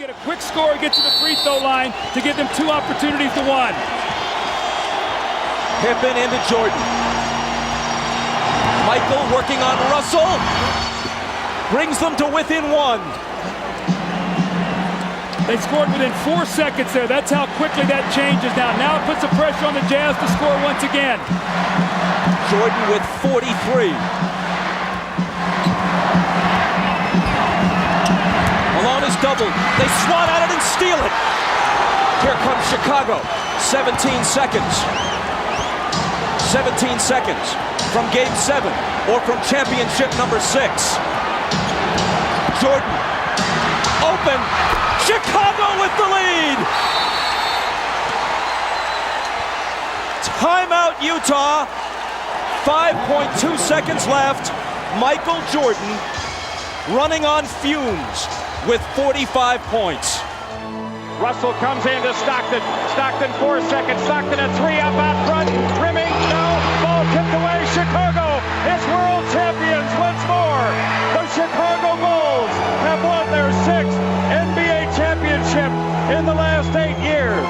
get a quick score and get to the free throw line to give them 2 opportunities to 1. Pippen into Jordan. Michael working on Russell. Brings them to within 1. They scored within 4 seconds there. That's how quickly that changes now. Now it puts the pressure on the Jazz to score once again. Jordan with 43. Malone is doubled. They swat at it and steal it. Here comes Chicago. 17 seconds. 17 seconds from Game 7 or from championship number 6. Jordan open. Chicago with the lead. Timeout, Utah. 5.2 seconds left. Michael Jordan running on fumes with 45 points. Russell comes into Stockton. Stockton 4 seconds. Stockton a 3 up out front. Rimming, no. Ball tipped away. Chicago is world champions once more. The Chicago Bulls have won their 6th NBA championship in the last 8 years.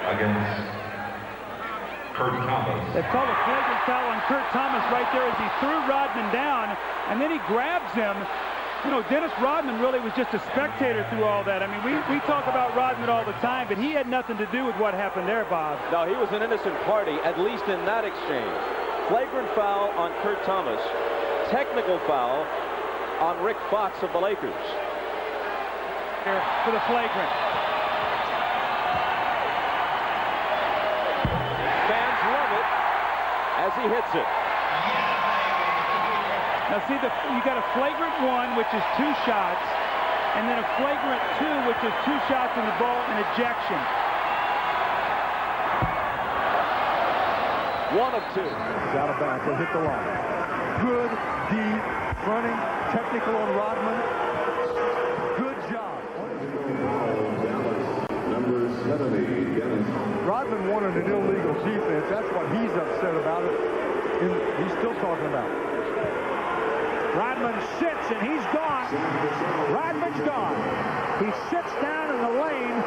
Against Kurt Thomas. They called a flagrant foul on Kurt Thomas right there as he threw Rodman down, and then he grabs him. You know, Dennis Rodman really was just a spectator through all that. I mean, we talk about Rodman all the time, but he had nothing to do with what happened there, Bob. No, he was an innocent party, at least in that exchange. Flagrant foul on Kurt Thomas. Technical foul on Rick Fox of the Lakers. Here for the flagrant. Fans love it as he hits it. Now see, you got a flagrant 1, which is 2 shots, and then a flagrant 2, which is 2 shots in the ball and ejection. 1 of 2. It's out of bounds. They hit the line. Good, deep, running, technical on Rodman. Good job. Number 70, Dennis. Rodman wanted an illegal defense. That's what he's upset about it. And he's still talking about it. Rodman sits and he's gone. Rodman's gone. He sits down in the lane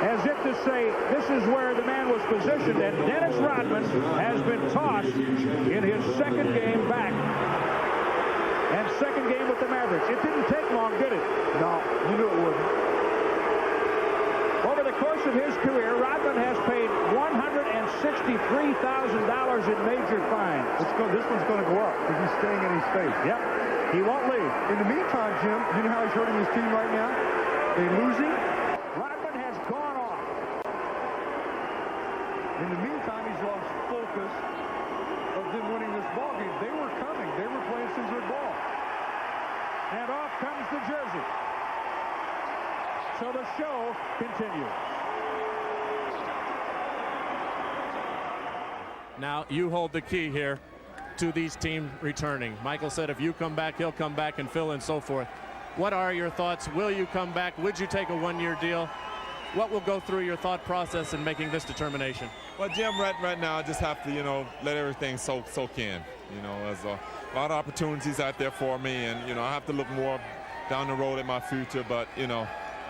as if to say this is where the man was positioned, and Dennis Rodman has been tossed in his 2nd game back and 2nd game with the Mavericks. It didn't take long, did it? No, you knew it wouldn't. Over the course of his career, Rodman has paid $163,000 in major fines. This one's going to go up because he's staying in his face. Yep, he won't leave. In the meantime, Jim, you know how he's hurting his team right now? They're losing. Rodman has gone off. In the meantime, he's lost focus of them winning this ball game. They were coming. They were playing scissor ball. And off comes the jersey. So the show continues. Now you hold the key here to these teams returning. Michael said if you come back, he'll come back, and Phil and so forth. What are your thoughts? Will you come back? Would you take a 1-year deal? What will go through your thought process in making this determination? Well, Jim, right now I just have to, let everything soak in. There's a lot of opportunities out there for me, and, I have to look more down the road at my future, but, I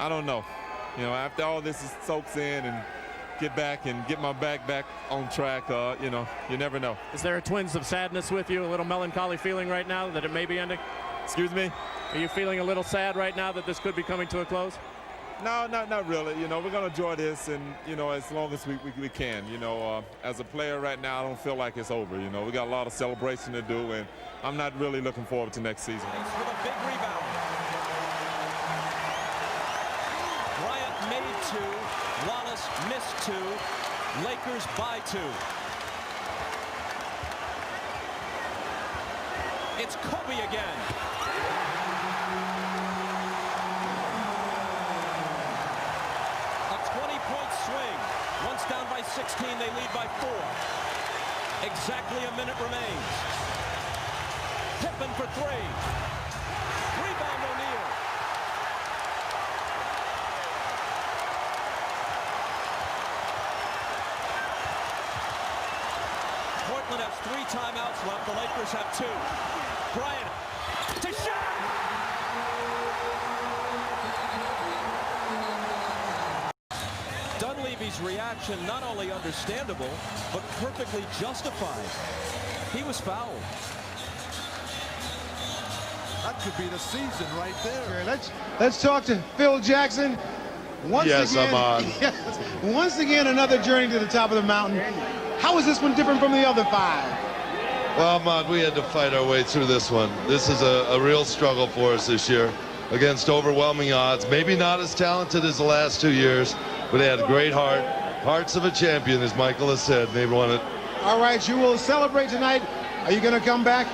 don't know. After all this soaks in and get back and get my back on track, you never know. Is there a twinge of sadness with you, a little melancholy feeling right now that it may be ending? Excuse me? Are you feeling a little sad right now that this could be coming to a close? No, not really. We're going to enjoy this, and, as long as we can. As a player right now, I don't feel like it's over. We got a lot of celebration to do, and I'm not really looking forward to next season. With a big rebound. Bryant made 2. Wallace missed 2. Lakers by 2. It's Kobe again. A 20-point swing. Once down by 16, they lead by 4. Exactly a minute remains. Pippen for 3. Rebound O'Neal. Portland has 3 timeouts left. The Lakers have 2. Bryant to Shaq. Dunleavy's reaction not only understandable, but perfectly justified. He was fouled. That could be the season right there. Let's talk to Phil Jackson. Once again, another journey to the top of the mountain. How is this one different from the other 5? Well, Ahmad, we had to fight our way through this one. This is a real struggle for us this year against overwhelming odds. Maybe not as talented as the last 2 years, but they had a great heart. Hearts of a champion, as Michael has said. They won it. All right, you will celebrate tonight. Are you going to come back?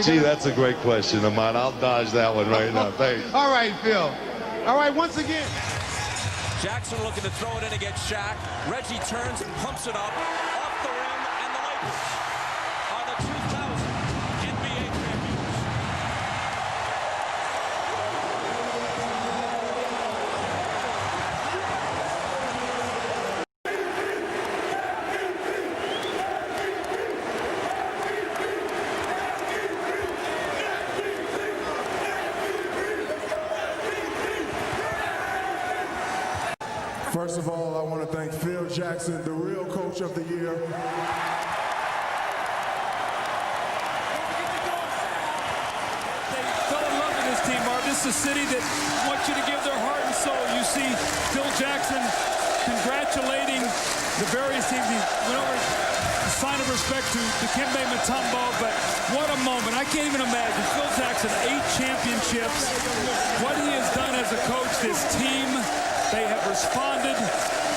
Gee, that's a great question, Ahmad. I'll dodge that one right now. Thanks. All right, Phil. All right, once again. Jackson looking to throw it in against Shaq. Reggie turns and pumps it up off the rim, and the Lakers are the 2000 NBA champions. First of all, I want to thank Phil Jackson, the real coach of the year. They fell in love with this team, Mark. This is a city that wants you to give their heart and soul. You see Phil Jackson congratulating the various teams. He went over a sign of respect to Dikembe Mutombo, but what a moment. I can't even imagine. Phil Jackson, 8 championships. What he has done as a coach, this team, they have responded.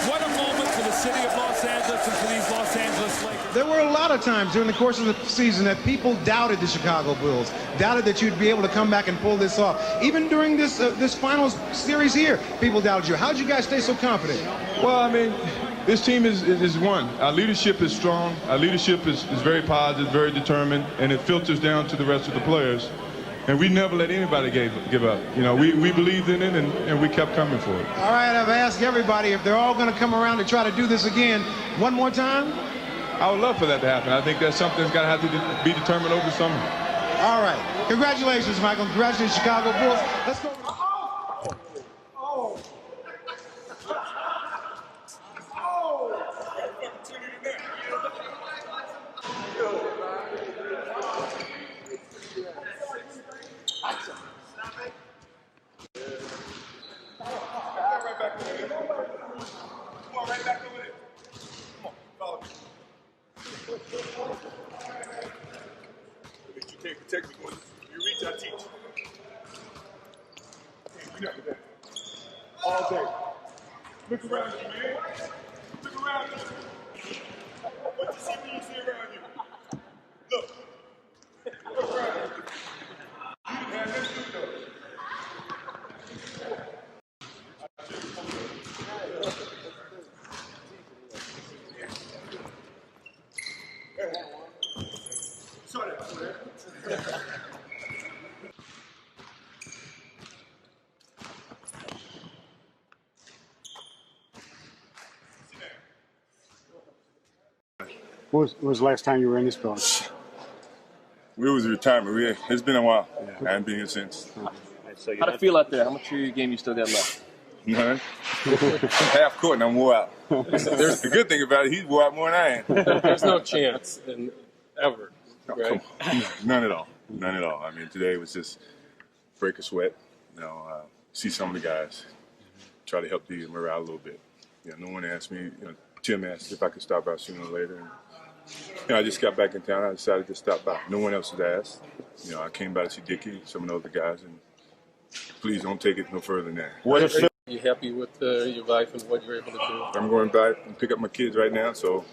What a moment for the city of Los Angeles and for these Los Angeles Lakers. There were a lot of times during the course of the season that people doubted the Chicago Bulls, doubted that you'd be able to come back and pull this off. Even during this this finals series here, people doubted you. How did you guys stay so confident? Well, I mean, this team is one. Our leadership is strong. Our leadership is very positive, very determined, and it filters down to the rest of the players. And we never let anybody give up. You know, we believed in it, and we kept coming for it. All right, I've asked everybody if they're all going to come around to try to do this again. One more time? I would love for that to happen. I think that's something that's going to have to be determined over the summer. All right. Congratulations, Michael. Congratulations, Chicago Bulls. Let's go. Technical. You reach, I teach. All day. Look around you, man. Look around you. What you see when you see around you? Look. Look around you. You didn't have this to do. When was the last time you were in this building? We was retirement. It's been a while. Yeah. I haven't been here since. How'd it feel out there? How much of your game you still got left? None. Half court and I'm wore out. There's the good thing about it, he's wore out more than I am. There's no chance ever. No, right? Come on. None at all. None at all. I mean, today was just break a sweat. You know, see some of the guys, try to help the morale a little bit. You know, no one asked me. You know, Tim asked if I could stop by sooner or later. And, you know, I just got back in town. I decided to stop by. No one else was asked. You know, I came by to see Dickie, some of the other guys, and please don't take it no further than that. Are you happy with your life and what you're able to do? I'm going back and pick up my kids right now, so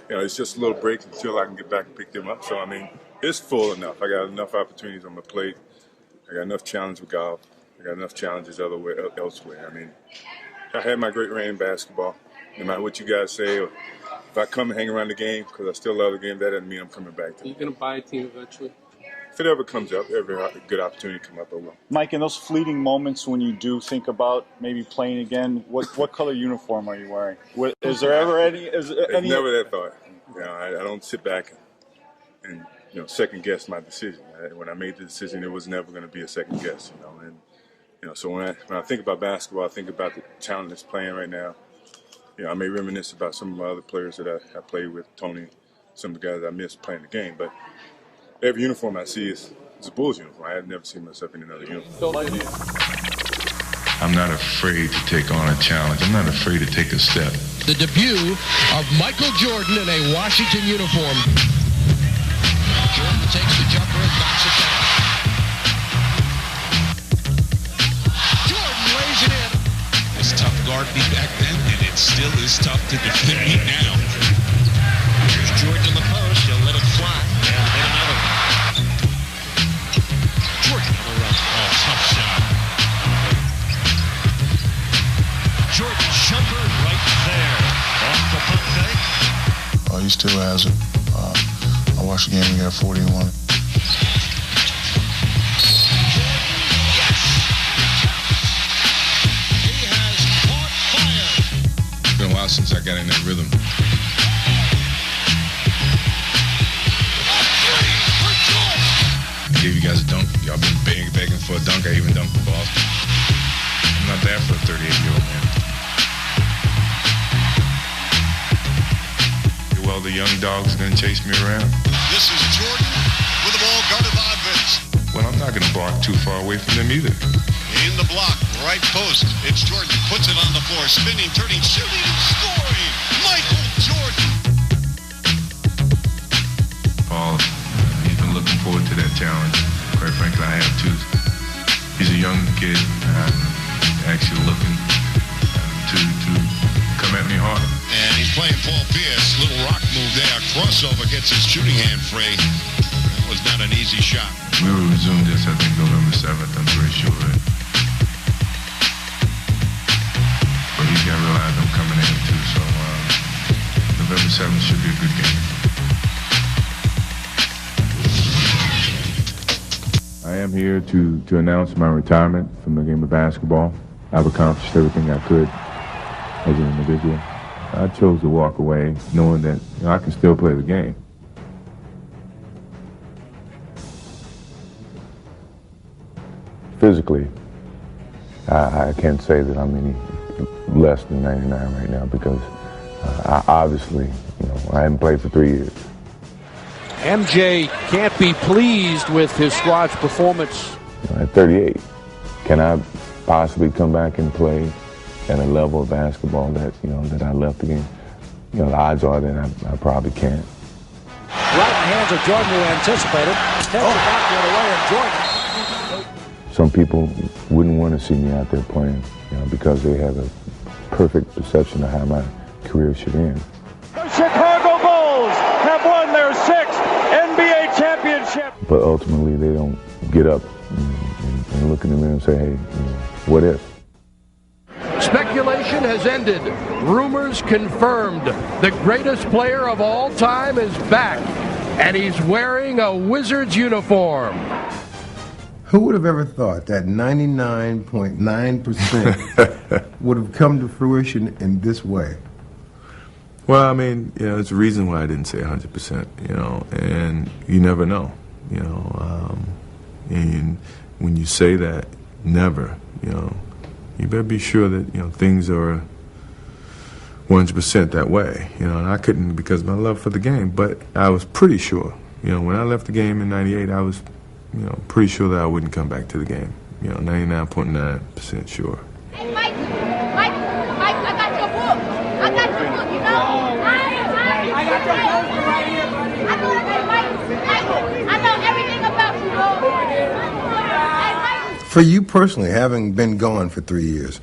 you know, it's just a little break until I can get back and pick them up. So I mean, it's full enough. I got enough opportunities on my plate. I got enough challenge with golf. I got enough challenges elsewhere. I mean, I had my great reign in basketball. No matter what you guys say, or if I come and hang around the game, because I still love the game, that doesn't mean I'm coming back to it. Are you going to buy a team eventually? If it ever comes up, every good opportunity come up, I will. Mike, in those fleeting moments when you do think about maybe playing again, what color uniform are you wearing? Is there ever any? Never that thought. You know, I don't sit back and second guess my decision. When I made the decision, it was never going to be a second guess. And so when I think about basketball, I think about the talent that's playing right now. I may reminisce about some of my other players that I played with, Tony, some of the guys I missed playing the game. But every uniform I see is a Bulls uniform. I have never seen myself in another uniform. I'm not afraid to take on a challenge. I'm not afraid to take a step. The debut of Michael Jordan in a Washington uniform. Jordan takes the jumper and knocks it down. Jordan lays it in. It's tough to guard me back then, and it still is tough to defend me now. Here's Jordan in the post. He'll let it fly. Yeah, hit another. Jordan on the run. Oh, tough shot. Jordan's jumper right there. Off the pump fake. He still has it. I watched the game, he got 41. Yes! He has caught fire. It's been a while since I got in that rhythm. I gave you guys a dunk. Y'all been begging for a dunk. I even dunked the Boston. I'm not there for a 38-year-old man. Well, the young dog's gonna chase me around. This is Jordan with the ball guarded by Vince. Well, I'm not gonna bark too far away from them either. In the block, right post. It's Jordan, puts it on the floor, spinning, turning, shooting, and scoring. Michael Jordan. Paul, he's been looking forward to that challenge. Quite frankly, I have too. He's a young kid, actually looking to come at me hard. And he's playing Paul Pierce. Little rock move there. Crossover gets his shooting hand free. That was not an easy shot. We will resume this, I think, November 7th. I'm pretty sure. But he's got to realize I'm coming in too. So November 7th should be a good game. I am here to announce my retirement from the game of basketball. I've accomplished everything I could as an individual. I chose to walk away knowing that I can still play the game. Physically, I can't say that I'm any less than 99 right now because I obviously, I haven't played for 3 years. MJ can't be pleased with his squad's performance. At 38, can I possibly come back and play at a level of basketball that that I left the game? The odds are that I probably can't. Right in the hands of Jordan, who anticipated. Heads back the other way, and Jordan. Some people wouldn't want to see me out there playing, because they have a perfect perception of how my career should end. The Chicago Bulls have won their 6th NBA championship. But ultimately, they don't get up and look in the mirror and say, hey, what if? Speculation has ended. Rumors confirmed. The greatest player of all time is back, and he's wearing a Wizards uniform. Who would have ever thought that 99.9% would have come to fruition in this way? Well, I mean, there's a reason why I didn't say 100%, and you never know, and when you say that, never, you better be sure that, things are 100% that way, and I couldn't because of my love for the game, but I was pretty sure, when I left the game in '98, I was, pretty sure that I wouldn't come back to the game, 99.9% sure. Hey, Mike, I got your book. I got your book, I got your poster right here, buddy. I know everything about you, bro. For you personally, having been gone for 3 years,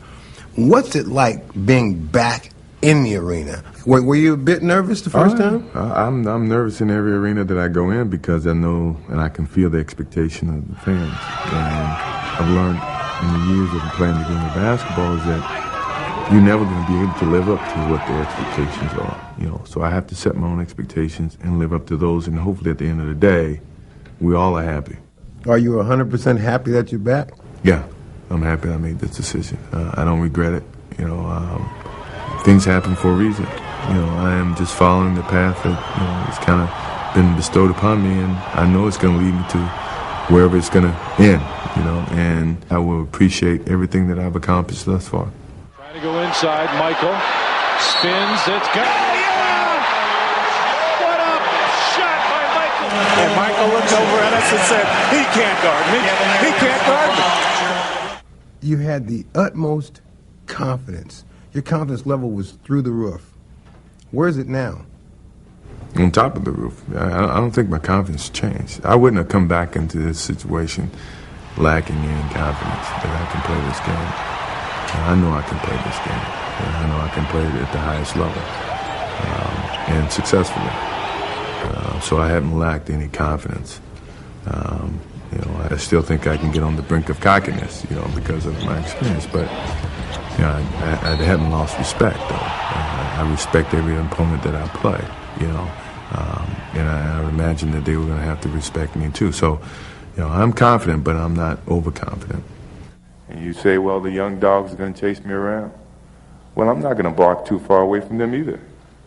what's it like being back in the arena? Were you a bit nervous the first time? I'm nervous in every arena that I go in because I know and I can feel the expectation of the fans. And I've learned in the years of playing the game of basketball is that you're never going to be able to live up to what their expectations are. So I have to set my own expectations and live up to those, and hopefully at the end of the day, we all are happy. Are you 100% happy that you're back? Yeah, I'm happy I made this decision. I don't regret it. Things happen for a reason. I am just following the path that it's kind of been bestowed upon me, and I know it's going to lead me to wherever it's going to end. And I will appreciate everything that I've accomplished thus far. Trying to go inside, Michael spins. It's got. What a shot by Michael! And Michael looked over at us and said, "He can't guard me. He can't guard me." You had the utmost confidence. Your confidence level was through the roof. Where is it now? On top of the roof. I don't think my confidence changed. I wouldn't have come back into this situation lacking any confidence that I can play this game. I know I can play this game. I know I can play it at the highest level and successfully. So I haven't lacked any confidence. I still think I can get on the brink of cockiness, because of my experience. But I haven't lost respect, though. I respect every opponent that I play, and I would imagine that they were going to have to respect me too. So, I'm confident, but I'm not overconfident. And you say, well, the young dogs are going to chase me around. Well, I'm not going to bark too far away from them either.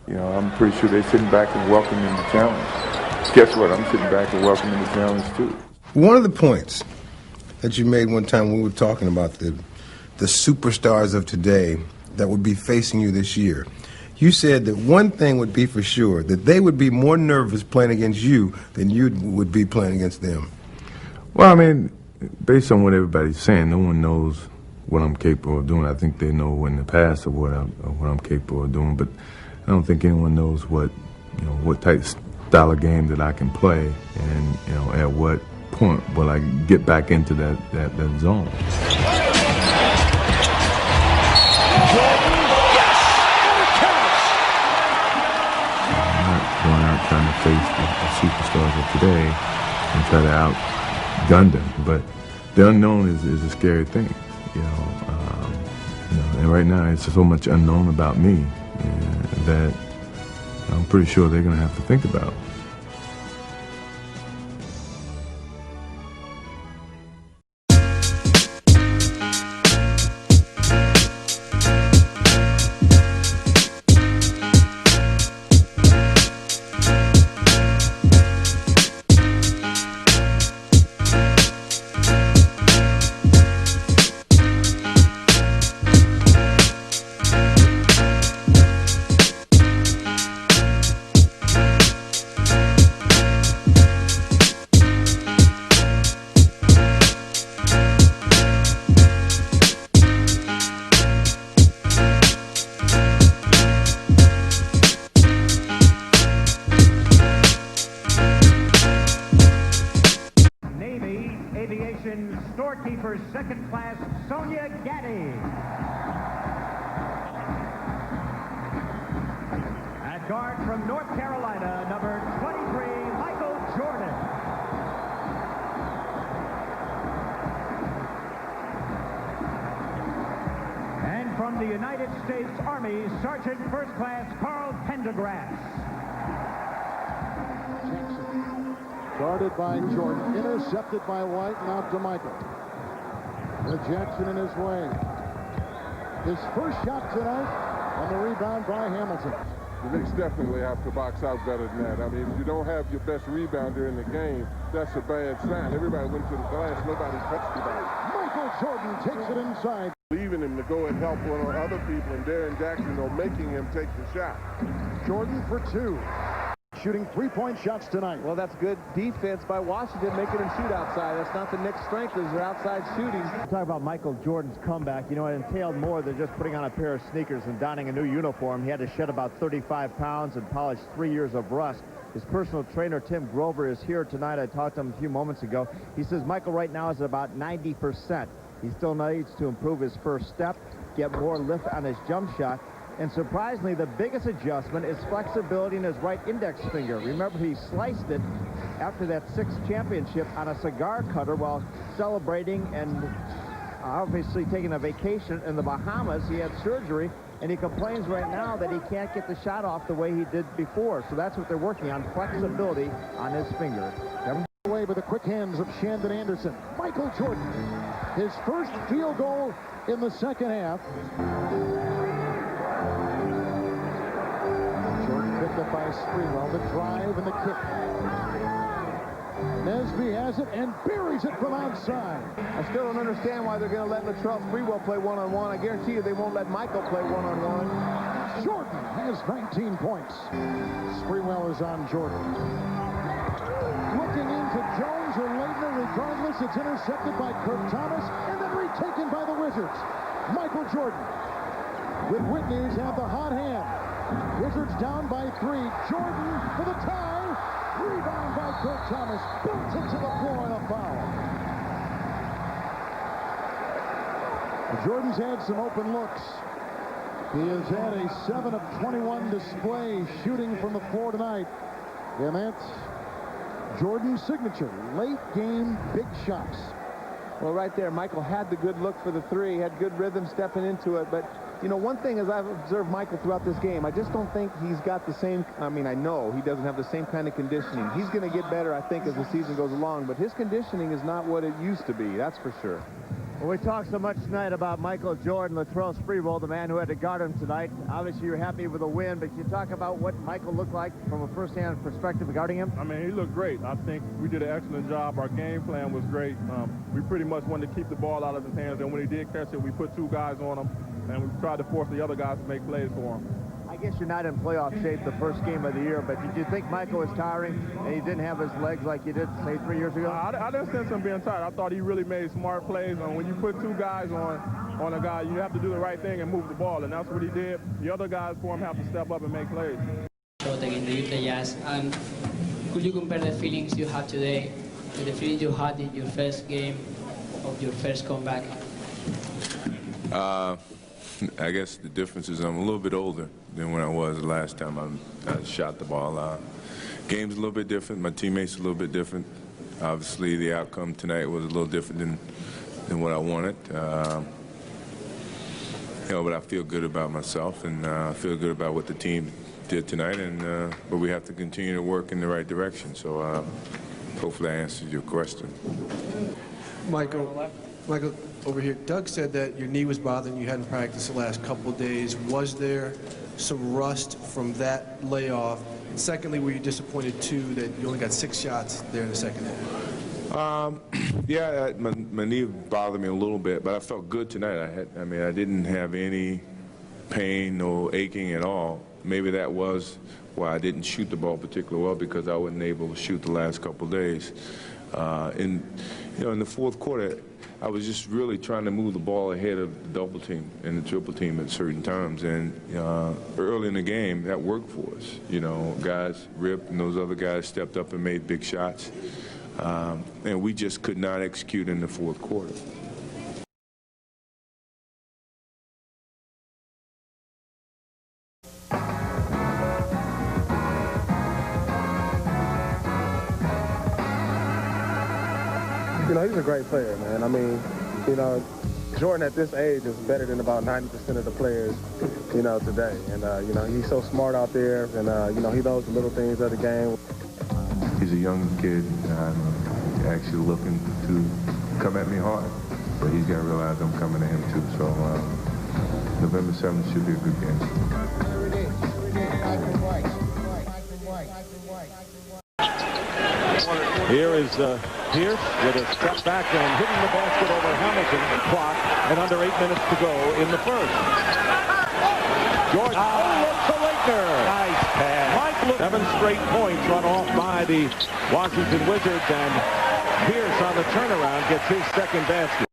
I'm pretty sure they're sitting back and welcoming the challenge. Guess what? I'm sitting back and welcoming the challenge too. One of the points that you made one time when we were talking about the superstars of today that would be facing you this year, you said that one thing would be for sure, that they would be more nervous playing against you than you would be playing against them. Well, I mean, based on what everybody's saying, no one knows what I'm capable of doing. I think they know in the past of what I'm capable of doing, but I don't think anyone knows what type of style of game that I can play, and at what point will I get back into that zone. Going out trying to face the superstars of today and try to outgun them, but the unknown is a scary thing, and right now it's so much unknown about me that I'm pretty sure they're going to have to think about. Storekeeper, second class, Sonia Gaddy. At guard from North Carolina, number 23, Michael Jordan. And from the United States Army, Sergeant First Class Carl Pendergrass. Guarded by Jordan, intercepted by White, and out to Michael. With Jackson in his way. His first shot tonight on the rebound by Hamilton. The Knicks definitely have to box out better than that. I mean, if you don't have your best rebounder in the game, that's a bad sign. Everybody went to the glass, nobody touched the ball. Michael Jordan takes it inside. Leaving him to go and help one of other people, and Darren Jackson, making him take the shot. Jordan for two. Shooting three-point shots tonight. Well, that's good defense by Washington, making them shoot outside. That's not the Knicks' strength, is their outside shooting. Talk about Michael Jordan's comeback. It entailed more than just putting on a pair of sneakers and donning a new uniform. He had to shed about 35 pounds and polish 3 years of rust. His personal trainer, Tim Grover, is here tonight. I talked to him a few moments ago. He says Michael right now is at about 90%. He still needs to improve his first step, get more lift on his jump shot. And surprisingly, the biggest adjustment is flexibility in his right index finger. Remember, he sliced it after that 6th championship on a cigar cutter while celebrating and obviously taking a vacation in the Bahamas. He had surgery, and he complains right now that he can't get the shot off the way he did before. So that's what they're working on, flexibility on his finger. Away with the quick hands of Shandon Anderson. Michael Jordan, his first field goal in the second half. led by Sprewell. The drive and the kick. Nesby has it and buries it from outside. I still don't understand why they're going to let Latrell Sprewell play one-on-one. I guarantee you they won't let Michael play one-on-one. Jordan has 19 points. Sprewell is on Jordan. Looking into Jones or Leitner, regardless, it's intercepted by Kirk Thomas and then retaken by the Wizards. Michael Jordan with Whitney, who's had the hot hand. Wizards down by 3. Jordan for the tie. Rebound by Kirk Thomas. Built into the floor and a foul. Jordan's had some open looks. He has had a 7 of 21 display shooting from the floor tonight. And that's Jordan's signature. Late game, big shots. Well, right there, Michael had the good look for the 3, had good rhythm stepping into it. But, you know, one thing as I've observed Michael throughout this game, I just don't think he's got the same, I mean, I know he doesn't have the same kind of conditioning. He's going to get better, I think, as the season goes along. But his conditioning is not what it used to be, that's for sure. Well, we talked so much tonight about Michael Jordan, Latrell Sprewell, the man who had to guard him tonight. Obviously, you're happy with the win, but can you talk about what Michael looked like from a first-hand perspective guarding him? I mean, he looked great. I think we did an excellent job. Our game plan was great. We pretty much wanted to keep the ball out of his hands, and when he did catch it, we put 2 guys on him, and we tried to force the other guys to make plays for him. I guess you're not in playoff shape the first game of the year, but did you think Michael was tiring and he didn't have his legs like you did, say, 3 years ago? I didn't sense him being tired. I thought he really made smart plays. When you put 2 guys on a guy, you have to do the right thing and move the ball, and that's what he did. The other guys for him have to step up and make plays. Against the Utah Jazz, and could you compare the feelings you had today with the feelings you had in your first game of your first comeback? I guess the difference is I'm a little bit older than when I was the last time I shot the ball. Game's a little bit different. My teammates a little bit different. Obviously, the outcome tonight was a little different than what I wanted. You know, but I feel good about myself, and I feel good about what the team did tonight. And but we have to continue to work in the right direction. So hopefully, I answered your question. Michael, over here, Doug said that your knee was bothering you, hadn't practiced the last couple of days. Was there some rust from that layoff? And secondly, were you disappointed, too, that you only got 6 shots there in the second half? Yeah, my knee bothered me a little bit, but I felt good tonight. I mean, I didn't have any pain, no aching at all. Maybe that was why I didn't shoot the ball particularly well, because I wasn't able to shoot the last couple of days. You know, in the fourth quarter, I was just really trying to move the ball ahead of the double team and the triple team at certain times. And early in the game, that worked for us. You know, guys ripped, and those other guys stepped up and made big shots. And we just could not execute in the fourth quarter. You know, he's a great player, man. I mean, you know, Jordan at this age is better than about 90% of the players, you know, today. And, you know, he's so smart out there, and, you know, he knows the little things of the game. He's a young kid, actually looking to come at me hard. But he's got to realize I'm coming at him, too. So November 7th should be a good game. Here is Pierce with a step back and hitting the basket over Hamilton. Clock and under 8 minutes to go in the first. Jordan, look to Leitner. Nice pass. Mike, 7 straight points run off by the Washington Wizards, and Pierce on the turnaround gets his second basket.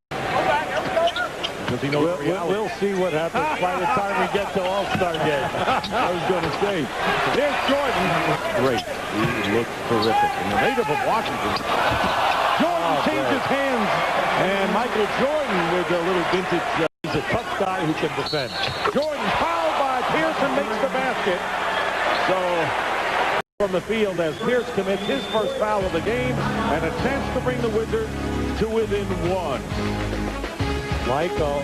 We'll see what happens by the time we get to All-Star game. I was going to say, here's Jordan. Great. He looks terrific. And the native of Washington. Jordan changes hands. And Michael Jordan with a little vintage. He's a tough guy who can defend. Jordan fouled by Pierce and makes the basket. So from the field as Pierce commits his first foul of the game and a chance to bring the Wizards to within 1. Michael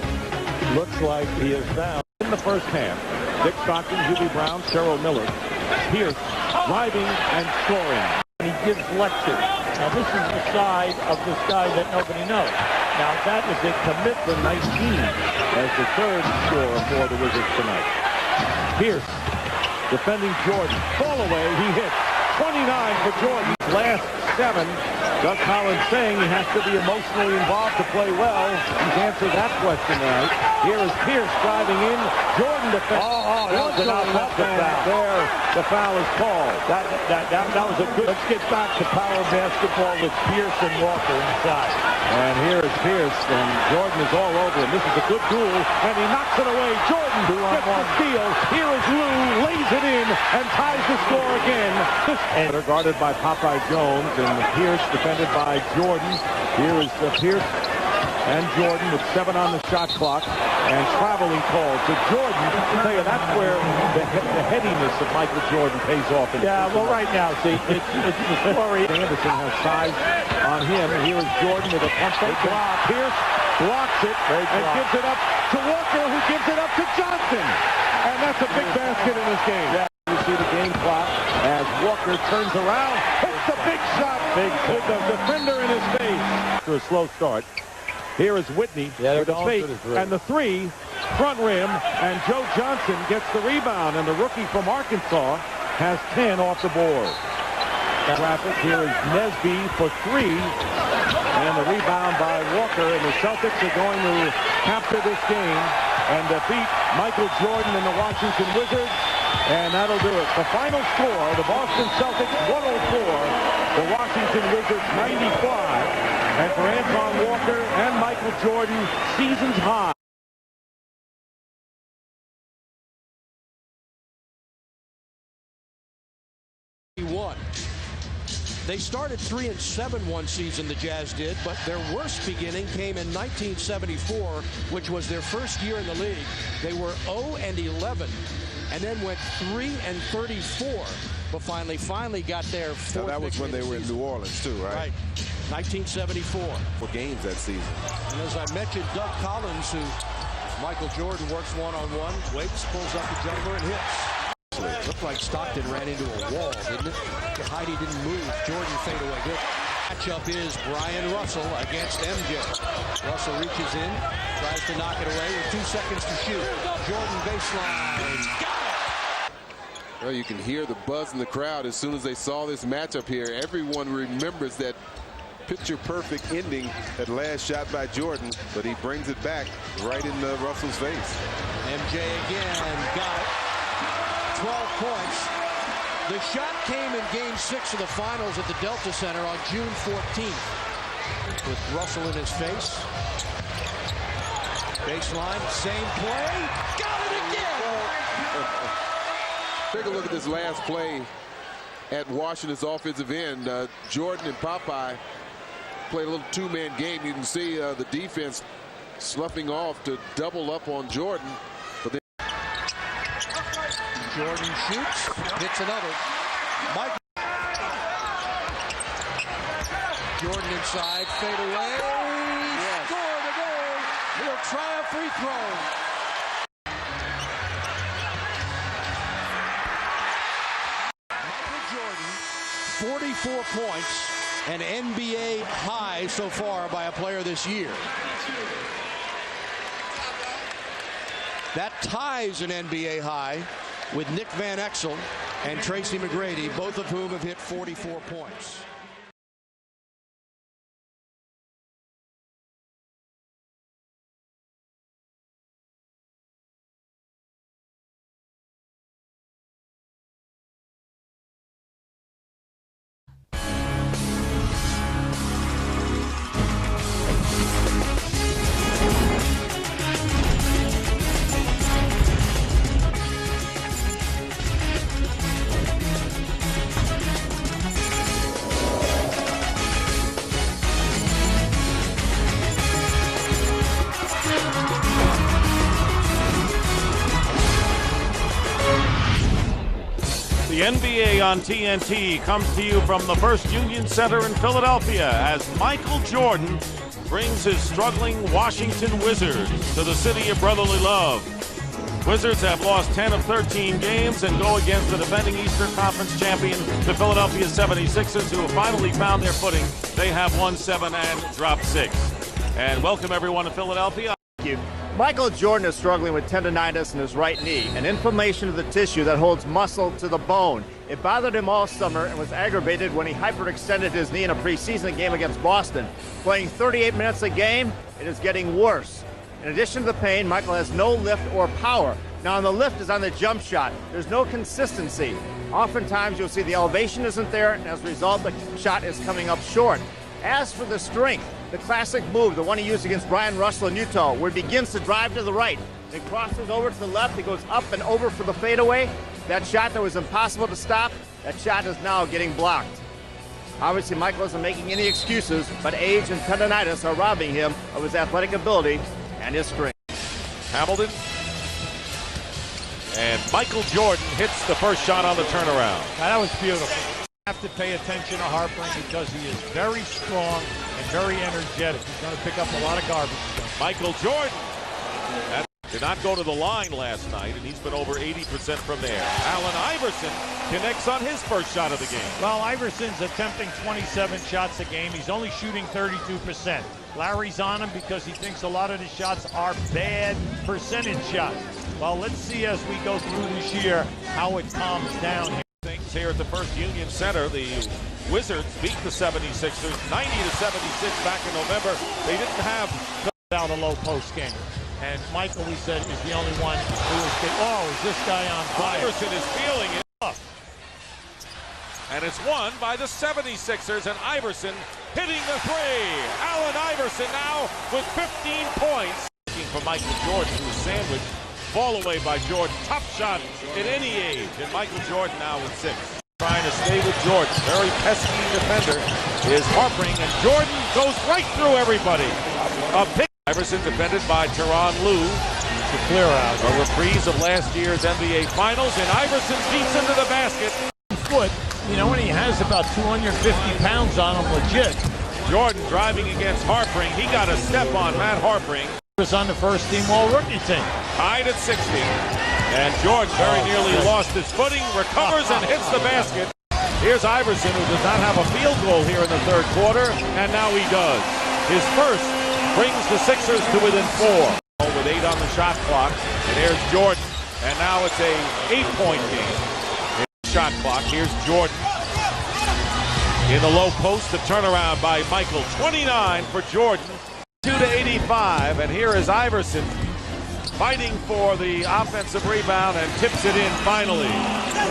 looks like he is fouled in the first half. Dick Stockton, Hubie Brown, Cheryl Miller. Pierce driving and scoring. He gives lectures. Now this is the side of this guy that nobody knows. Now that is a commitment 19 as the third scorer for the Wizards tonight. Pierce defending Jordan. Ball away, he hits. 29 for Jordan. Last 7. Doug Collins saying he has to be emotionally involved to play well. He's answered that question right. Here is Pierce driving in. Jordan defends. There, the foul is called. That was a good. Let's get back to power basketball with Pierce and Walker inside. And here is Pierce, and Jordan is all over him. This is a good duel, and he knocks it away. Jordan gets the steal. Here is Lou, lays it in, and ties the score again. And they're guarded by Popeye Jones, and Pierce defended by Jordan. Here is Pierce and Jordan with 7 on the shot clock, and traveling call to Jordan. I'll tell you, that's where the headiness of Michael Jordan pays off. Right now, see, it's the story. Anderson has size on him. Here is Jordan with a pump fake. Pierce blocks it and gives it up to Walker, who gives it up to Johnson. And that's a big basket in this game. You see the game clock as Walker turns around, hits the big shot with the defender in his face. After a slow start. Here is Whitney with the fake, and the 3, front rim, and Joe Johnson gets the rebound, and the rookie from Arkansas has 10 off the board. Traffic, here is Nesby for 3, and the rebound by Walker, and the Celtics are going to capture this game and defeat Michael Jordan and the Washington Wizards, and that'll do it. The final score, the Boston Celtics 104, the Washington Wizards 95. And for Anton Walker and Michael Jordan, season's high. They started 3-7 one season, the Jazz did, but their worst beginning came in 1974, which was their first year in the league. They were 0-11, and then went 3-34, but finally got their fourth. Now that was when they were in New Orleans too, right? Right. 1974. For games that season. And as I mentioned, Doug Collins, who Michael Jordan works one-on-one, waits, pulls up the jumper, and hits. It looked like Stockton ran into a wall, didn't it? Heidi didn't move. Jordan fade away. Good. Matchup is Brian Russell against MJ. Russell reaches in, tries to knock it away with 2 seconds to shoot. Jordan baseline. Got it! Well, you can hear the buzz in the crowd as soon as they saw this matchup here. Everyone remembers that picture-perfect ending, that last shot by Jordan, but he brings it back right in Russell's face. MJ again, got it. 12 points. The shot came in Game 6 of the finals at the Delta Center on June 14th. With Russell in his face. Baseline, same play. Got it again! Take a look at this last play at Washington's offensive end. Jordan and Popeye played a little 2-man game. You can see the defense sloughing off to double up on Jordan. But then Jordan shoots, hits another. Michael. Jordan inside, fade away. Yes. Score the goal. He'll try a free throw. Michael Jordan, 44 points. An NBA high so far by a player this year. That ties an NBA high with Nick Van Exel and Tracy McGrady, both of whom have hit 44 points. The NBA on TNT comes to you from the First Union Center in Philadelphia as Michael Jordan brings his struggling Washington Wizards to the city of brotherly love. Wizards have lost 10 of 13 games and go against the defending Eastern Conference champion, the Philadelphia 76ers, who have finally found their footing. They have won 7 and dropped 6. And welcome everyone to Philadelphia. Thank you. Michael Jordan is struggling with tendonitis in his right knee, an inflammation of the tissue that holds muscle to the bone. It bothered him all summer and was aggravated when he hyperextended his knee in a preseason game against Boston. Playing 38 minutes a game, it is getting worse. In addition to the pain, Michael has no lift or power. Now, on the lift is on the jump shot. There's no consistency. Oftentimes, you'll see the elevation isn't there, and as a result, the shot is coming up short. As for the strength, the classic move, the one he used against Brian Russell in Utah, where he begins to drive to the right, and crosses over to the left, he goes up and over for the fadeaway. That shot that was impossible to stop, that shot is now getting blocked. Obviously, Michael isn't making any excuses, but age and tendonitis are robbing him of his athletic ability and his strength. Hamilton. And Michael Jordan hits the first shot on the turnaround. That was beautiful. You have to pay attention to Harper because he is very strong and very energetic. He's going to pick up a lot of garbage. Michael Jordan did not go to the line last night, and he's been over 80% from there. Allen Iverson connects on his first shot of the game. Well, Iverson's attempting 27 shots a game. He's only shooting 32%. Larry's on him because he thinks a lot of the shots are bad percentage shots. Well, let's see as we go through this year how it calms down here. Things here at the First Union Center. The Wizards beat the 76ers 90-76 back in November. They didn't have out a low post game. And Michael, we said, is the only one who is is this guy on fire? Iverson is feeling it up. And it's won by the 76ers, and Iverson hitting the three. Allen Iverson now with 15 points. Looking for Michael Jordan, who's sandwiched. Ball away by Jordan. Top shot at any age. And Michael Jordan now with 6. Trying to stay with Jordan. Very pesky defender is Harpering, and Jordan goes right through everybody. A pick. Iverson defended by Tyronn Lue. To clear out. A reprise of last year's NBA Finals, and Iverson beats into the basket. Foot, you know, when he has about 250 pounds on him, legit. Jordan driving against Harpering. He got a step on Matt Harpering. Was on the first team all-rookie team. Tied at 60. And Jordan very nearly lost his footing, recovers and hits the basket. Here's Iverson, who does not have a field goal here in the third quarter, and now he does. His first brings the Sixers to within 4. With 8 on the shot clock, and there's Jordan. And now it's a 8-point game. Shot clock, here's Jordan. In the low post, the turnaround by Michael. 29 for Jordan. 2-85, and here is Iverson fighting for the offensive rebound and tips it in finally.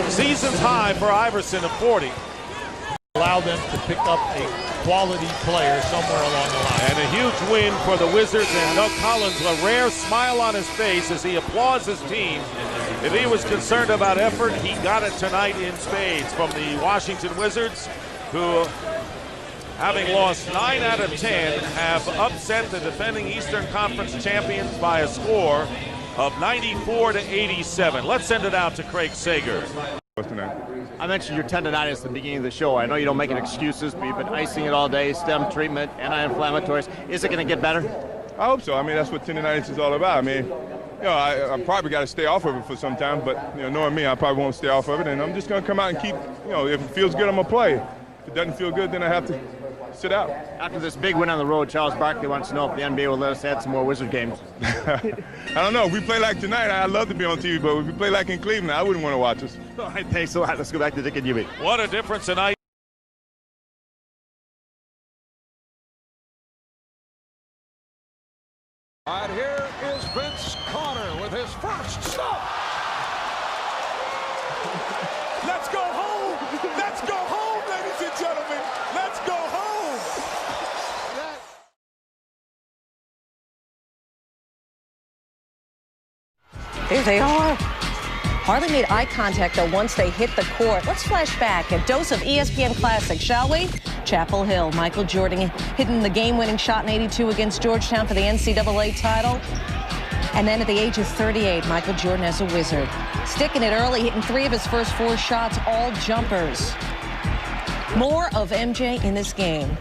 Season's high for Iverson of 40. Allow them to pick up a quality player somewhere along the line. And a huge win for the Wizards, and Doug Collins, a rare smile on his face as he applauds his team. If he was concerned about effort, he got it tonight in spades from the Washington Wizards, who, having lost 9 out of 10, have upset the defending Eastern Conference champions by a score of 94-87. Let's send it out to Craig Sager. I mentioned your tendonitis at the beginning of the show. I know you don't make any excuses, but you've been icing it all day, stem treatment, anti-inflammatories. Is it going to get better? I hope so. I mean, that's what tendonitis is all about. I mean, you know, I probably got to stay off of it for some time, but, you know, knowing me, I probably won't stay off of it, and I'm just going to come out and keep, you know, if it feels good, I'm going to play. If it doesn't feel good, then I have to sit out. After this big win on the road, Charles Barkley wants to know if the NBA will let us add some more Wizard games. I don't know. If we play like tonight, I'd love to be on TV, but if we play like in Cleveland, I wouldn't want to watch us. All right, thanks a lot. Let's go back to Dick and Ewing. What a difference tonight. All right, here is Vince Carter with his first stop. Let's go home. Let's go home, ladies and gentlemen. Let's go home. There they are. Hardly made eye contact, though, once they hit the court. Let's flash back. A dose of ESPN Classic, shall we? Chapel Hill. Michael Jordan hitting the game-winning shot in '82 against Georgetown for the NCAA title. And then at the age of 38, Michael Jordan as a Wizard. Sticking it early, hitting 3 of his first 4 shots, all jumpers. More of MJ in this game.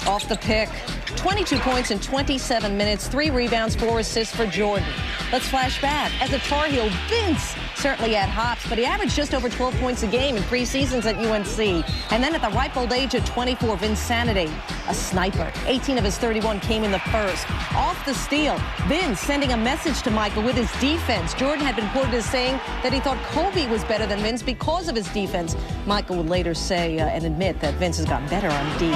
Off the pick, 22 points in 27 minutes, 3 rebounds, 4 assists for Jordan. Let's flash back. As a Tar Heel, Vince certainly had hops, but he averaged just over 12 points a game in 3 seasons at UNC. And then at the ripe old age of 24, Vinsanity, a sniper. 18 of his 31 came in the first. Off the steal, Vince sending a message to Michael with his defense. Jordan had been quoted as saying that he thought Kobe was better than Vince because of his defense. Michael would later say and admit that Vince has gotten better on D.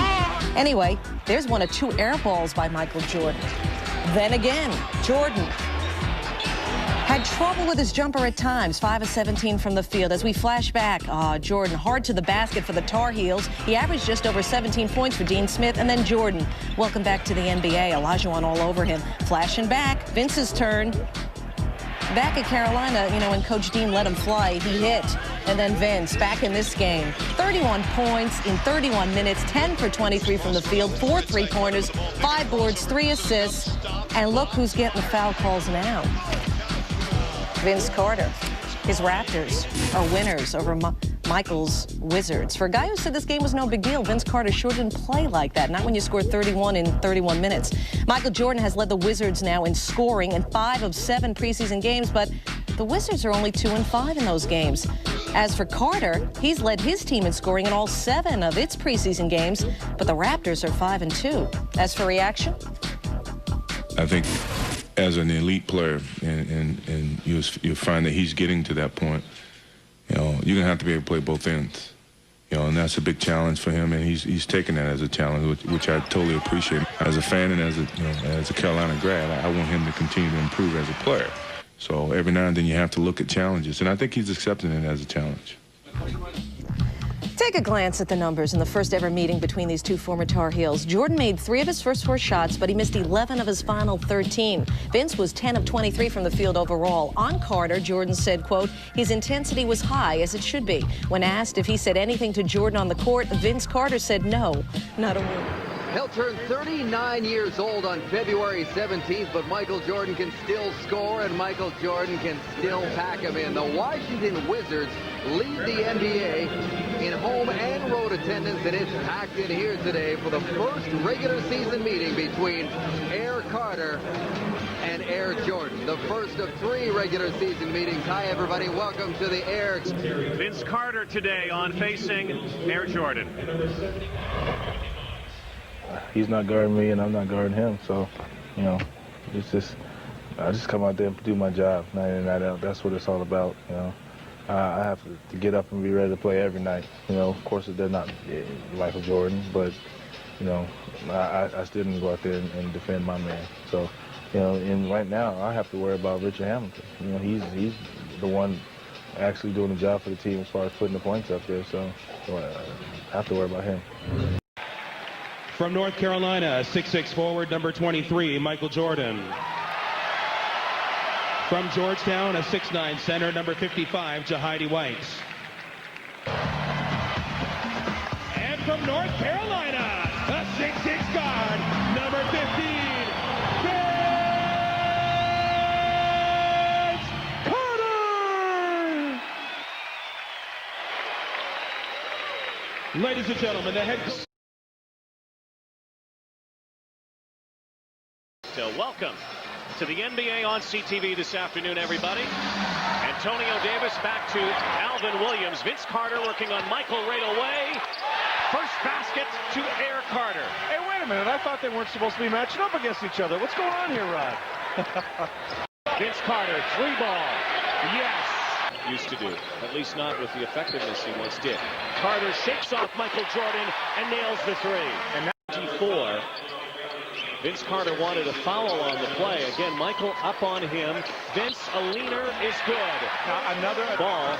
Anyway, there's one of 2 air balls by Michael Jordan. Then again, Jordan had trouble with his jumper at times, 5 of 17 from the field. As we flash back, Jordan hard to the basket for the Tar Heels. He averaged just over 17 points for Dean Smith. And then Jordan, welcome back to the NBA. Olajuwon all over him. Flashing back, Vince's turn. Back at Carolina, you know, when Coach Dean let him fly, he hit. And then Vince, back in this game, 31 points in 31 minutes, 10 for 23 from the field, 4 3-pointers, 5 boards, 3 assists. And look who's getting the foul calls now. Vince Carter. His Raptors are winners over Michael's Wizards. For a guy who said this game was no big deal, Vince Carter sure didn't play like that, not when you scored 31 in 31 minutes. Michael Jordan has led the Wizards now in scoring in 5 of 7 preseason games, but the Wizards are only 2 and 5 in those games. As for Carter, he's led his team in scoring in all 7 of its preseason games, but the Raptors are 5 and 2. As for reaction? I think as an elite player, and you'll find that he's getting to that point, you know, you're going to have to be able to play both ends. You know, and that's a big challenge for him, and he's taken that as a challenge, which I totally appreciate. As a fan and as a Carolina grad, I want him to continue to improve as a player. So every now and then you have to look at challenges, and I think he's accepting it as a challenge. Take a glance at the numbers in the first ever meeting between these 2 former Tar Heels. Jordan made 3 of his first 4 shots, but he missed 11 of his final 13. Vince was 10 of 23 from the field overall. On Carter, Jordan said, quote, his intensity was high, as it should be. When asked if he said anything to Jordan on the court, Vince Carter said no, not a word. He'll turn 39 years old on February 17th, but Michael Jordan can still score, and Michael Jordan can still pack him in. The Washington Wizards lead the NBA in home and road attendance, and it's packed in here today for the first regular season meeting between Air Carter and Air Jordan. The first of 3 regular season meetings. Hi, everybody. Welcome to the Air. Vince Carter today on facing Air Jordan. He's not guarding me, and I'm not guarding him. So, you know, it's just, I just come out there and do my job night in, night out. That's what it's all about, you know. I have to get up and be ready to play every night. You know, of course, they're not Michael Jordan, but, you know, I still didn't go out there and defend my man. So, you know, and right now, I have to worry about Richard Hamilton. You know, he's the one actually doing the job for the team as far as putting the points up there. So I have to worry about him. From North Carolina, 6'6" forward, number 23, Michael Jordan. From Georgetown, a 6'9" center, number 55, Jahidi White. And from North Carolina, a 6'6" guard, number 15, Vince Carter! Ladies and gentlemen, the head... So welcome to the NBA on CTV this afternoon, everybody. Antonio Davis back to Alvin Williams. Vince Carter working on Michael right away. First basket to Air Carter. Hey, wait a minute. I thought they weren't supposed to be matching up against each other. What's going on here, Rod? Vince Carter, 3-ball. Yes. Used to do. At least not with the effectiveness he once did. Carter shakes off Michael Jordan and nails the 3. And now 4. Vince Carter wanted a foul on the play. Again, Michael up on him. Vince, a leaner, is good. Now another ball.